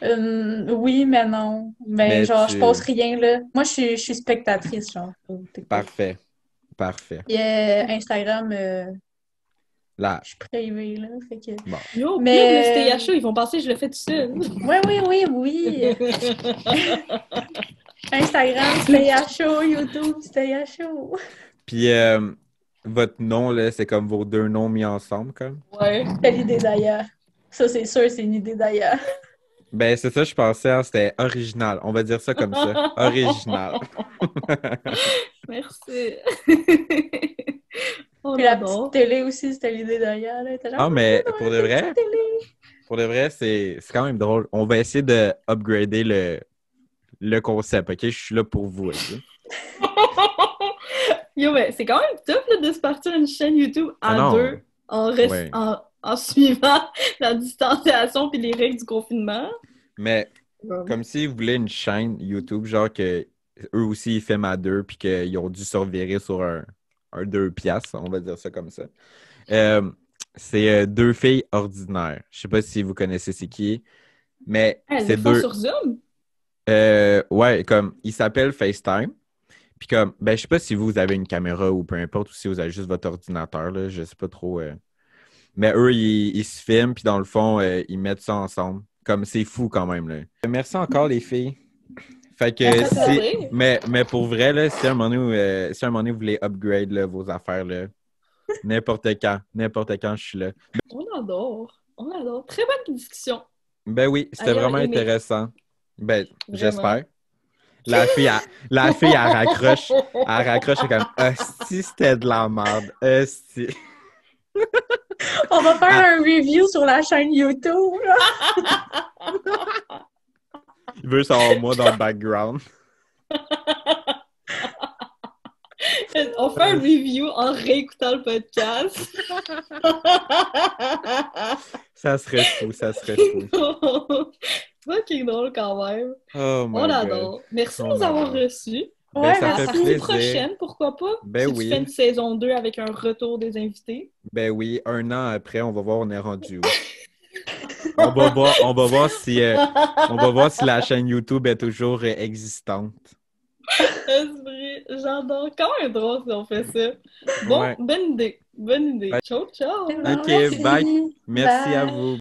Euh, oui, mais non. Ben, Mais genre, je poste tu... rien, là. Moi, je suis spectatrice, genre, sur TikTok. Parfait. Parfait. Puis Instagram, Là, je suis privée, là. Fait que... bon. Yo, plug le Stay Mais, à Show, ils vont penser que je le fais tout seul. oui. Instagram, Stay à chaud. YouTube, Stay à chaud. Puis votre nom, là, c'est comme vos deux noms mis ensemble, comme? Ouais. C'est l'idée d'ailleurs. Ça, c'est sûr, c'est une idée d'ailleurs. Ben, c'est ça, je pensais, hein, c'était original. On va dire ça comme ça. Original. Merci. On Puis la petite adore. télé aussi, c'était l'idée d'ailleurs, là. T'es genre, Ah, mon Dieu, mais on va mettre une petite télé. pour de vrai, c'est quand même drôle. On va essayer de upgrader le concept, OK? Je suis là pour vous, OK? Yo, mais c'est quand même tough là, de se partir une chaîne YouTube Ah à non, deux ouais. en suivant la distanciation puis les règles du confinement. Mais Ouais. comme s'ils voulaient une chaîne YouTube, genre que eux aussi ils filment à deux puis qu'ils ont dû se revirer sur un 2 piastres, on va dire ça comme ça. Euh, c'est deux filles ordinaires. Je sais pas si vous connaissez c'est qui, mais Elles le c'est font deux. sur Zoom? Ouais, comme ils s'appellent FaceTime. Puis comme, ben, je sais pas si vous avez une caméra ou peu importe, ou si vous avez juste votre ordinateur, là, je sais pas trop. Mais eux, ils se filment, puis dans le fond, ils mettent ça ensemble. Comme, c'est fou quand même, là. Merci encore, les filles. Fait que Ça fait si... plaisir. Mais pour vrai, là, si à un moment donné, vous voulez upgrade là, vos affaires, là, n'importe quand, je suis là. On adore. On adore. Très bonne discussion. Ben oui, c'était Aya a vraiment aimé. intéressant. Ben, Vraiment. j'espère. La fille, elle raccroche. Elle raccroche, elle est comme, hostie, c'était de la merde. Hostie. On va faire un review sur la chaîne YouTube. Là. Il veut savoir moi dans le background. On fait un review en réécoutant le podcast. Ça serait fou, ça serait fou. Fucking drôle quand même. Oh my On God. adore. Merci de Oh nous my avoir God. reçus. Ben, Ouais, ça À fait la merci. saison plaisir. prochaine, pourquoi pas? Ben Si oui. tu fais une saison 2 avec un retour des invités. Ben oui, 1 an après, on va voir où on est rendu où. On va voir si la chaîne YouTube est toujours existante. C'est vrai. J'adore. Quand même drôle si on fait ça. Bon, Ouais. bonne idée. Bonne idée. Ouais. Ciao, ciao. Bon, Ok, bye. Merci à Bye. vous.